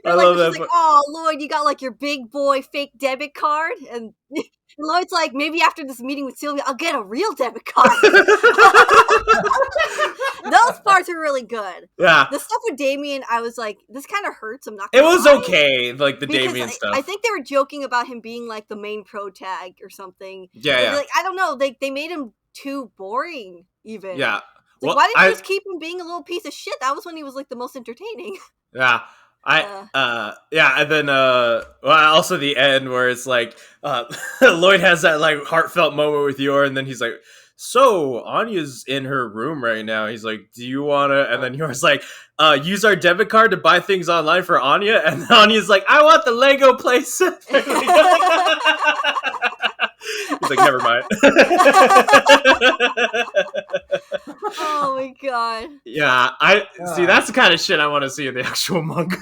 Speaker 1: I love that.
Speaker 3: Like, oh, Lloyd, you got like your big boy fake debit card, and Lloyd's like, maybe after this meeting with Sylvia, I'll get a real debit card. Those parts are really good.
Speaker 1: Yeah.
Speaker 3: The stuff with Damien, I was like, this kind of hurts. I'm not.
Speaker 1: It was
Speaker 3: lie.
Speaker 1: okay, like the
Speaker 3: Because
Speaker 1: Damien stuff.
Speaker 3: I think they were joking about him being like the main pro tag or something.
Speaker 1: Yeah.
Speaker 3: Like, I don't know. They made him too boring. Even.
Speaker 1: Yeah.
Speaker 3: Like, why didn't you just keep him being a little piece of shit? That was when he was like the most entertaining.
Speaker 1: Yeah. And then also the end where it's like Lloyd has that like heartfelt moment with Yor, and then he's like, "So Anya's in her room right now." He's like, "Do you wanna?" And then Yor's like, "Use our debit card to buy things online for Anya." And Anya's like, "I want the Lego playset." He's like, "Never mind."
Speaker 3: Oh my God.
Speaker 1: Yeah, see. That's the kind of shit I want to see in the actual manga.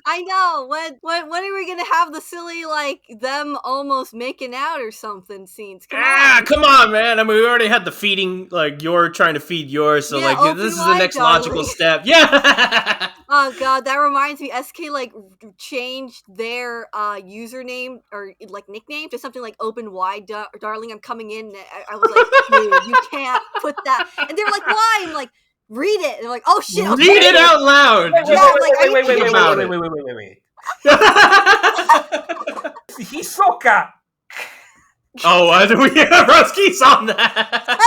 Speaker 3: I know. When are we gonna have the silly like them almost making out or something scenes?
Speaker 1: Come on, man. I mean, we already had the feeding, like you're trying to feed yours, so
Speaker 3: yeah,
Speaker 1: like this is the next logical step. Yeah.
Speaker 3: Oh God, that reminds me. SK like changed their username or like nickname to something like Open Wide, darling. I'm coming in. I was like, dude, you can't put that. And they were like, why? I'm like, read it. And they're like, oh shit, okay.
Speaker 1: Read it out loud.
Speaker 4: Wait. Hisoka.
Speaker 1: Oh, Roski's on that.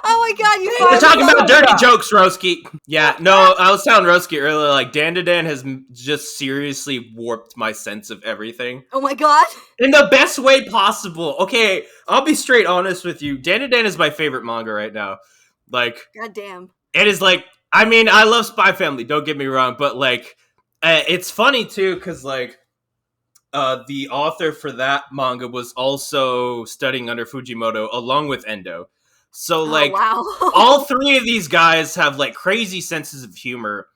Speaker 3: Oh my God,
Speaker 1: we're talking about dirty jokes, Roski. Yeah, no, I was telling Roski earlier, like Dandadan has just seriously warped my sense of everything.
Speaker 3: Oh my God.
Speaker 1: In the best way possible. Okay, I'll be straight honest with you. Dandadan is my favorite manga right now. Like,
Speaker 3: goddamn,
Speaker 1: it is like. I mean, I love Spy Family. Don't get me wrong, but like, it's funny too because like, the author for that manga was also studying under Fujimoto along with Endo. So like,
Speaker 3: wow.
Speaker 1: all three of these guys have like crazy senses of humor.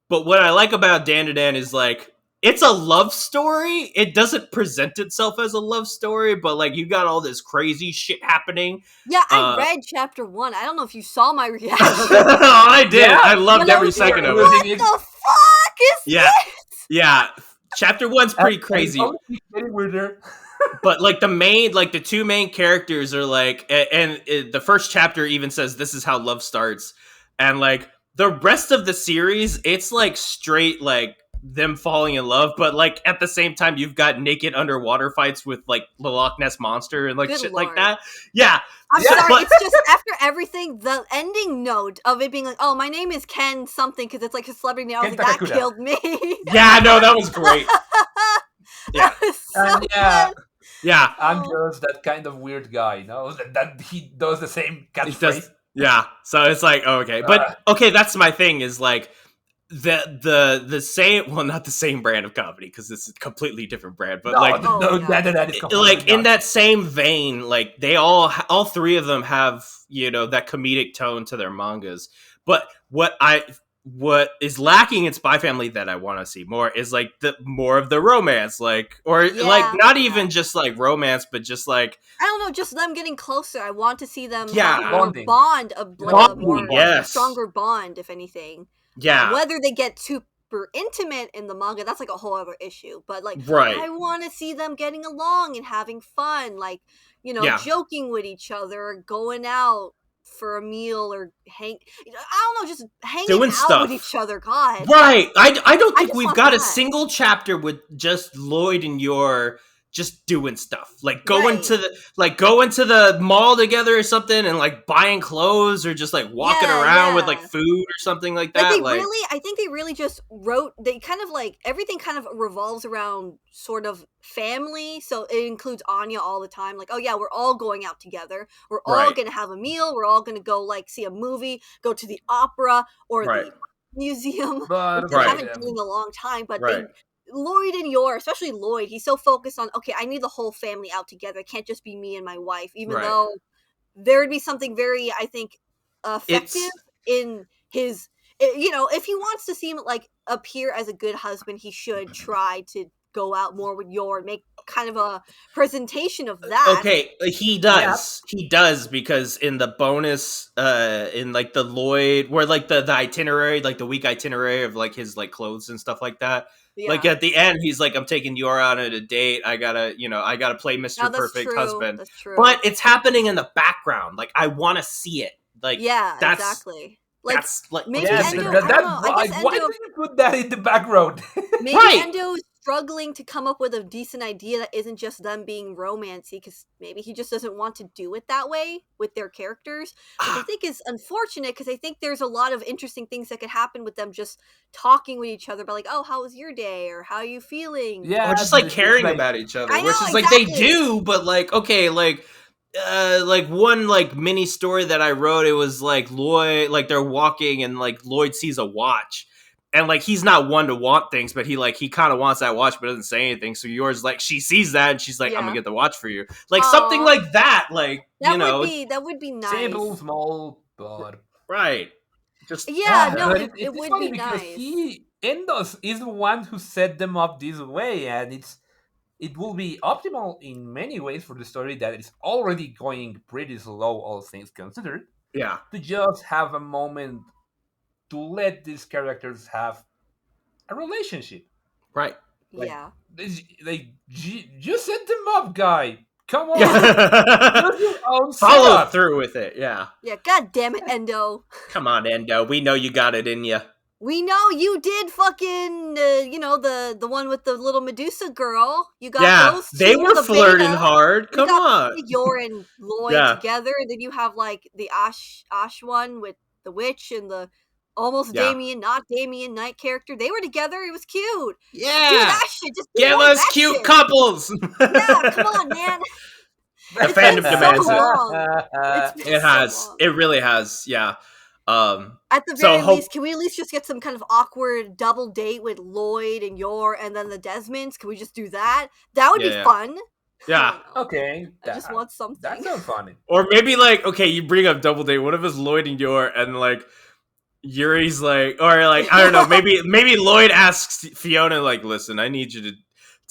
Speaker 1: But what I like about Dandadan is like, it's a love story. It doesn't present itself as a love story, but like you got all this crazy shit happening.
Speaker 3: Yeah, I read chapter 1. I don't know if you saw my reaction.
Speaker 1: I did. Yeah. I loved every second of it.
Speaker 3: What the fuck is this?
Speaker 1: Yeah. Chapter 1's pretty crazy. But like the two main characters are like, and the first chapter even says this is how love starts, and like the rest of the series, it's like straight like them falling in love, but like at the same time you've got naked underwater fights with like the Loch Ness monster and like shit like that. Yeah.
Speaker 3: I'm sorry, it's just after everything, the ending note of it being like, oh, my name is Ken something because it's like a celebrity name. I was like, that killed me.
Speaker 1: Yeah, no, that was great. Yeah.
Speaker 3: So
Speaker 4: And yeah,
Speaker 3: good.
Speaker 1: Yeah.
Speaker 4: I'm
Speaker 3: Oh.
Speaker 4: just that kind of weird guy, that he does the same
Speaker 1: It does.
Speaker 4: catchphrase.
Speaker 1: Yeah. So it's like, okay. But
Speaker 4: Ugh.
Speaker 1: okay, that's my thing is like the same, well, not the same brand of comedy because it's a completely different brand, but
Speaker 4: No,
Speaker 1: like
Speaker 3: Oh,
Speaker 4: no,
Speaker 3: yeah.
Speaker 4: that is completely
Speaker 1: like in
Speaker 4: not.
Speaker 1: that same vein, like they all three of them have, you know, that comedic tone to their mangas. But what is lacking in Spy Family that I want to see more is like the more of the romance, like, or like
Speaker 3: Yeah,
Speaker 1: not
Speaker 3: yeah.
Speaker 1: even just like romance, but just like,
Speaker 3: I don't know, just them getting closer. I want to see them
Speaker 1: Yeah.
Speaker 3: have more
Speaker 4: Bonding.
Speaker 3: bond, like a
Speaker 1: Bonding,
Speaker 3: more
Speaker 1: yes.
Speaker 3: stronger bond, if anything.
Speaker 1: Yeah.
Speaker 3: Whether they get super intimate in the manga, that's like a whole other issue. But like,
Speaker 1: Right.
Speaker 3: I want to see them getting along and having fun, like, you know,
Speaker 1: Yeah.
Speaker 3: joking with each other, going out for a meal or I don't know, just hanging
Speaker 1: Doing
Speaker 3: out
Speaker 1: stuff
Speaker 3: with each other. God,
Speaker 1: Right. I don't
Speaker 3: I
Speaker 1: think
Speaker 3: just
Speaker 1: we've
Speaker 3: want
Speaker 1: got a
Speaker 3: that.
Speaker 1: single chapter with just Lloyd and Yor just doing stuff. Like going
Speaker 3: Right.
Speaker 1: to the mall together or something and like buying clothes or just like walking
Speaker 3: Yeah,
Speaker 1: around with like
Speaker 3: yeah.
Speaker 1: food or something like
Speaker 3: Like
Speaker 1: that.
Speaker 3: I think they really just wrote. They kind of like everything kind of revolves around sort of family. So it includes Anya all the time. Like, oh yeah, we're all going out together. We're all
Speaker 1: Right.
Speaker 3: gonna have a meal. We're all gonna go like see a movie, go to the opera or
Speaker 1: Right.
Speaker 3: the museum,
Speaker 4: But
Speaker 3: which they
Speaker 1: Right.
Speaker 3: haven't done in a long time. But
Speaker 1: Right.
Speaker 3: Lloyd and Yor, especially Lloyd, he's so focused on, okay, I need the whole family out together. It can't just be me and my wife, even
Speaker 1: Right.
Speaker 3: though there would be something very, I think, effective
Speaker 1: It's
Speaker 3: in his, you know, if he wants to seem like appear as a good husband, he should try to go out more with Yor and make kind of a presentation of that.
Speaker 1: okay, he
Speaker 4: Yeah.
Speaker 1: does. He does because in the bonus in like the Lloyd where like the itinerary, like the week itinerary of like his like clothes and stuff like that.
Speaker 3: Yeah.
Speaker 1: Like at the end he's like, I'm taking Yor out on a date. I gotta play Mr.
Speaker 3: Now, that's
Speaker 1: Perfect
Speaker 3: true.
Speaker 1: husband.
Speaker 3: That's true.
Speaker 1: But it's happening in the background. Like I wanna see it. Like
Speaker 3: yeah,
Speaker 1: that's
Speaker 3: exactly. Like
Speaker 1: that's like
Speaker 3: maybe
Speaker 4: Yes,
Speaker 3: Endo,
Speaker 1: amazing.
Speaker 3: I don't know. I guess
Speaker 4: why
Speaker 3: Endo,
Speaker 4: do you put that in the background?
Speaker 3: maybe
Speaker 1: Right.
Speaker 3: Endo is struggling to come up with a decent idea that isn't just them being romancy, because maybe he just doesn't want to do it that way with their characters, which I think is unfortunate, because I think there's a lot of interesting things that could happen with them just talking with each other about like, oh, how was your day, or how are you feeling?
Speaker 4: Yeah,
Speaker 1: Or just like
Speaker 4: it's
Speaker 1: caring
Speaker 4: like-
Speaker 1: about each other,
Speaker 3: I
Speaker 1: which
Speaker 3: know,
Speaker 1: is like they
Speaker 3: exactly.
Speaker 1: do, but like okay, like one like mini story that I wrote, it was like Lloyd, like they're walking and like Lloyd sees a watch. And like he's not one to want things, but he kind of wants that watch, but doesn't say anything. So yours, like she sees that and she's like, "I'm
Speaker 3: Yeah.
Speaker 1: gonna get the watch for you," like something
Speaker 3: Aw.
Speaker 1: like that. Like
Speaker 3: That would be nice.
Speaker 4: simple, small, but
Speaker 1: right? Just
Speaker 3: Yeah, no,
Speaker 4: but
Speaker 3: it
Speaker 4: it's
Speaker 3: would
Speaker 4: funny
Speaker 3: be
Speaker 4: because
Speaker 3: nice.
Speaker 4: Endos is the one who set them up this way, and it will be optimal in many ways for the story that is already going pretty slow, all things considered,
Speaker 1: yeah,
Speaker 4: to just have a moment to let these characters have a relationship.
Speaker 1: right.
Speaker 4: Like,
Speaker 3: Yeah.
Speaker 4: you set them up, guy. Come on,
Speaker 1: Yeah.
Speaker 4: use your own
Speaker 1: Follow
Speaker 4: setup.
Speaker 1: through with it. Yeah,
Speaker 3: Yeah, god damn it, Endo.
Speaker 1: come on, Endo. We know you got it in you.
Speaker 3: We know you did fucking, you know, the one with the little Medusa girl. You got
Speaker 1: Yeah,
Speaker 3: those two.
Speaker 1: they were
Speaker 3: the
Speaker 1: flirting
Speaker 3: beta.
Speaker 1: hard.
Speaker 3: You
Speaker 1: Come
Speaker 3: got
Speaker 1: on.
Speaker 3: Yor and Lloyd
Speaker 1: Yeah.
Speaker 3: together, and then you have like the Ash one with the witch and the almost
Speaker 1: Yeah.
Speaker 3: not Damien Knight character. They were together. It was cute.
Speaker 1: Yeah.
Speaker 3: Do that shit. Just do
Speaker 1: Give
Speaker 3: more
Speaker 1: us
Speaker 3: that
Speaker 1: cute
Speaker 3: shit.
Speaker 1: couples.
Speaker 3: Yeah, come on, man.
Speaker 1: The
Speaker 3: It's
Speaker 1: fandom
Speaker 3: been
Speaker 1: demands
Speaker 3: so
Speaker 1: it.
Speaker 3: long. It's been
Speaker 1: It
Speaker 3: so
Speaker 1: has.
Speaker 3: long.
Speaker 1: It really has. Yeah.
Speaker 3: At the
Speaker 1: So
Speaker 3: very
Speaker 1: hope-
Speaker 3: least, can we at least just get some kind of awkward double date with Lloyd and Yor and then the Desmonds? Can we just do that? That would be
Speaker 1: Yeah.
Speaker 3: fun.
Speaker 1: Yeah.
Speaker 3: I don't know.
Speaker 4: Okay,
Speaker 3: I just want something.
Speaker 4: that sounds funny.
Speaker 1: Or maybe like, okay, you bring up double date. What if it's Lloyd and Yor and like Yuri's like, or like, I don't know, maybe Lloyd asks Fiona like, listen, I need you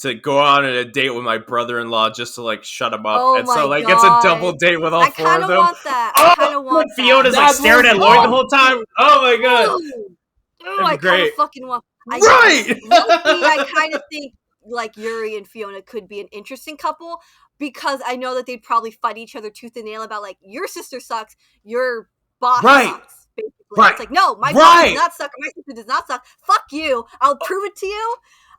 Speaker 1: to go on a date with my brother-in-law just to like shut him up.
Speaker 3: Oh
Speaker 1: And so
Speaker 3: my
Speaker 1: like it's a
Speaker 3: God.
Speaker 1: double date with all
Speaker 3: I
Speaker 1: four
Speaker 3: kind
Speaker 1: of
Speaker 3: of
Speaker 1: them.
Speaker 3: want that. I kind of want
Speaker 1: Fiona's
Speaker 3: that.
Speaker 1: like
Speaker 4: That
Speaker 1: staring
Speaker 4: was
Speaker 1: at Lloyd the
Speaker 4: fun.
Speaker 1: whole time. Oh my god.
Speaker 3: Ooh,
Speaker 1: That'd
Speaker 3: I
Speaker 1: be
Speaker 3: kind
Speaker 1: great.
Speaker 3: of fucking want.
Speaker 1: Right.
Speaker 3: Low-key, I kind of think like Yuri and Fiona could be an interesting couple, because I know that they'd probably fight each other tooth and nail about like, your sister sucks, your boss
Speaker 1: Right.
Speaker 3: sucks. Basically,
Speaker 1: Right.
Speaker 3: It's like, no, my boss
Speaker 1: Right.
Speaker 3: does not suck, or my sister does not suck. Fuck you. I'll prove it to you.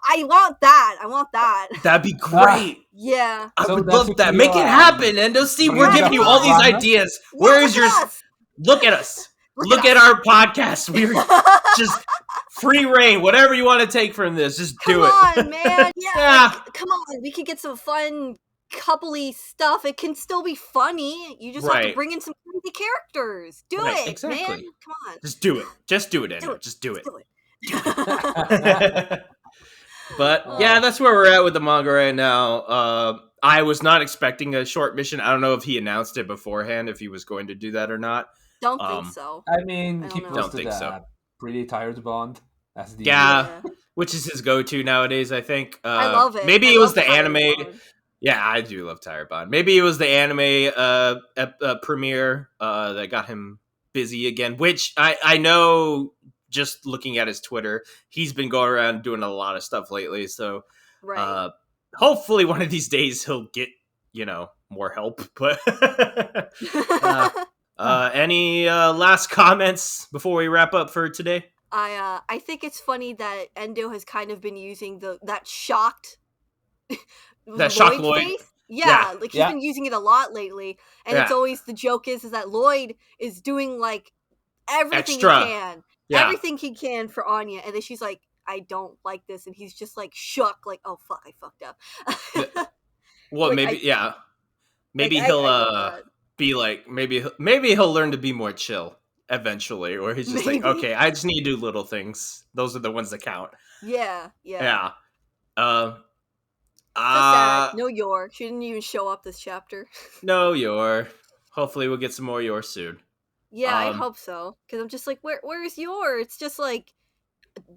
Speaker 3: I want that. I want that.
Speaker 1: That'd be great.
Speaker 3: Yeah.
Speaker 1: I
Speaker 4: So
Speaker 1: would
Speaker 4: that's
Speaker 1: love
Speaker 4: what
Speaker 1: that.
Speaker 4: you
Speaker 1: Make it
Speaker 4: are.
Speaker 1: happen, Endo. See, we're
Speaker 4: Yeah,
Speaker 1: giving you
Speaker 3: come
Speaker 1: all these
Speaker 4: on.
Speaker 1: ideas. Where is
Speaker 3: Look
Speaker 1: your?
Speaker 3: at us.
Speaker 1: Look at us. Look at our podcast. We're just free reign. Whatever you want to take from this, just do it.
Speaker 3: Come on, man. Yeah,
Speaker 1: Yeah.
Speaker 3: like, come on. We could get some fun coupley stuff. It can still be funny. You just have to
Speaker 1: Right.
Speaker 3: bring in some crazy characters. Do
Speaker 1: Right,
Speaker 3: it,
Speaker 1: exactly.
Speaker 3: man. Come on.
Speaker 1: Just do it. Just do it, Endo.
Speaker 3: Do it.
Speaker 1: Just do it.
Speaker 3: Do it.
Speaker 1: But yeah, that's where we're at with the manga right now. I was not expecting a short mission. I don't know if he announced it beforehand, if he was going to do that or not.
Speaker 3: Don't think so.
Speaker 4: I mean,
Speaker 3: I
Speaker 4: he
Speaker 3: don't know.
Speaker 4: posted
Speaker 1: Don't think so.
Speaker 4: a pretty tired bond as the
Speaker 1: Yeah. Which is his go-to nowadays, I think.
Speaker 3: I love it.
Speaker 1: Maybe
Speaker 3: I
Speaker 1: it was
Speaker 3: love
Speaker 1: the
Speaker 3: Tired
Speaker 1: anime.
Speaker 3: Bond.
Speaker 1: Yeah, I do love Tire Bond. Maybe it was the anime premiere that got him busy again, which I know just looking at his Twitter, he's been going around doing a lot of stuff lately. So
Speaker 3: Right.
Speaker 1: hopefully one of these days he'll get, more help. But any last comments before we wrap up for today?
Speaker 3: I think it's funny that Endo has kind of been using that shocked
Speaker 1: That shocked Lloyd.
Speaker 3: face.
Speaker 1: Yeah.
Speaker 3: Yeah, like he's
Speaker 4: Yeah.
Speaker 3: been using it a lot lately, and it's
Speaker 1: Yeah.
Speaker 3: always the joke is that Lloyd is doing like everything
Speaker 1: Extra.
Speaker 3: he can,
Speaker 1: Yeah.
Speaker 3: everything he can for Anya, and then she's like, "I don't like this," and he's just like shook, like, "Oh fuck, I fucked up."
Speaker 1: Well,
Speaker 3: Like,
Speaker 1: maybe
Speaker 3: I
Speaker 1: he'll
Speaker 3: love that.
Speaker 1: be like, maybe he'll learn to be more chill eventually, or he's just like,
Speaker 3: Maybe.
Speaker 1: okay, I just need to do little things. Those are the ones that count.
Speaker 3: Yeah.
Speaker 1: Yeah.
Speaker 3: So sad. No Yor. She didn't even show up this chapter.
Speaker 1: No, Yor. Hopefully we'll get some more Yor soon.
Speaker 3: Yeah, I
Speaker 1: Um,
Speaker 3: hope so. Because I'm just like, where's Yor? It's just like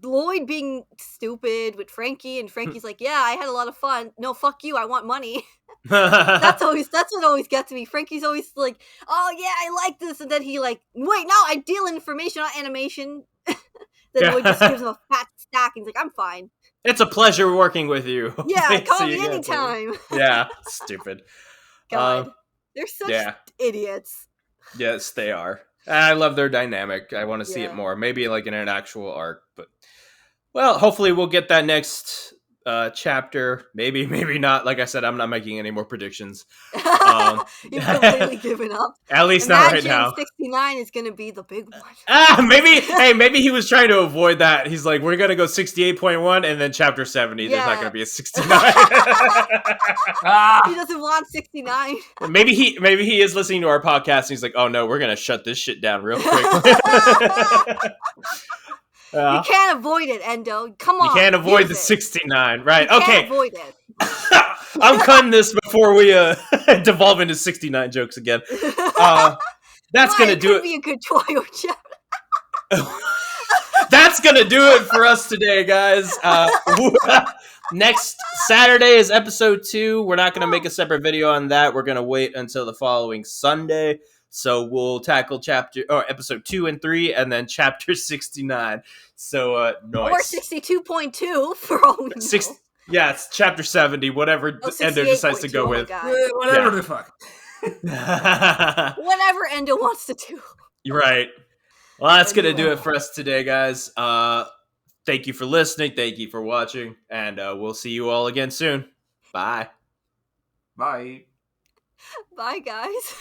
Speaker 3: Lloyd being stupid with Frankie, and Frankie's like, yeah, I had a lot of fun. No, fuck you. I want money. That's what always gets me. Frankie's always like, oh yeah, I like this, and then he like, wait, no, I deal in information, not animation. Then Lloyd just gives him a fat stack, and he's like, I'm fine.
Speaker 1: It's a pleasure working with you.
Speaker 3: Yeah,
Speaker 1: Thanks,
Speaker 3: call
Speaker 1: see
Speaker 3: me
Speaker 1: you again.
Speaker 3: anytime.
Speaker 1: Yeah, stupid.
Speaker 3: God, they're such
Speaker 1: yeah.
Speaker 3: idiots.
Speaker 1: Yes, they are. I love their dynamic. I want to see it
Speaker 3: Yeah.
Speaker 1: more. Maybe like in an actual arc, but well, hopefully we'll get that next chapter. Maybe not. Like I said, I'm not making any more predictions.
Speaker 3: You've completely given up.
Speaker 1: At least not right
Speaker 3: Imagine
Speaker 1: now.
Speaker 3: 69 is going to be the big one.
Speaker 1: Maybe he was trying to avoid that. He's like, we're gonna go 68.1 and then chapter 70. There's not
Speaker 3: Yeah.
Speaker 1: gonna be a 69.
Speaker 3: He doesn't want 69.
Speaker 1: maybe he is listening to our podcast and he's like, oh no, we're gonna shut this shit down real quick.
Speaker 3: You can't avoid it, Endo. Come on.
Speaker 1: You can't avoid the
Speaker 3: use it.
Speaker 1: 69, right?
Speaker 3: You
Speaker 1: Okay.
Speaker 3: can't avoid it.
Speaker 1: I'm cutting this before we devolve into 69 jokes again. That's
Speaker 3: Why?
Speaker 1: gonna
Speaker 3: It
Speaker 1: do
Speaker 3: could
Speaker 1: it.
Speaker 3: be a good Twoyo chapter.
Speaker 1: That's gonna do it for us today, guys. Next Saturday is episode 2. We're not gonna make a separate video on that. We're gonna wait until the following Sunday. So we'll tackle episode 2 and 3, and then chapter 69. So nice.
Speaker 3: Or 62.2 for all we know.
Speaker 1: Yeah, it's chapter 70. Whatever Endo decides to
Speaker 3: 68.2,
Speaker 1: go
Speaker 3: oh my
Speaker 1: with.
Speaker 3: God.
Speaker 4: Whatever
Speaker 1: Yeah.
Speaker 4: the fuck.
Speaker 3: Whatever Endo wants to do.
Speaker 1: You're right. Well, that's going to do it for us today, guys. Thank you for listening. Thank you for watching. And we'll see you all again soon. Bye.
Speaker 4: Bye.
Speaker 3: Bye, guys.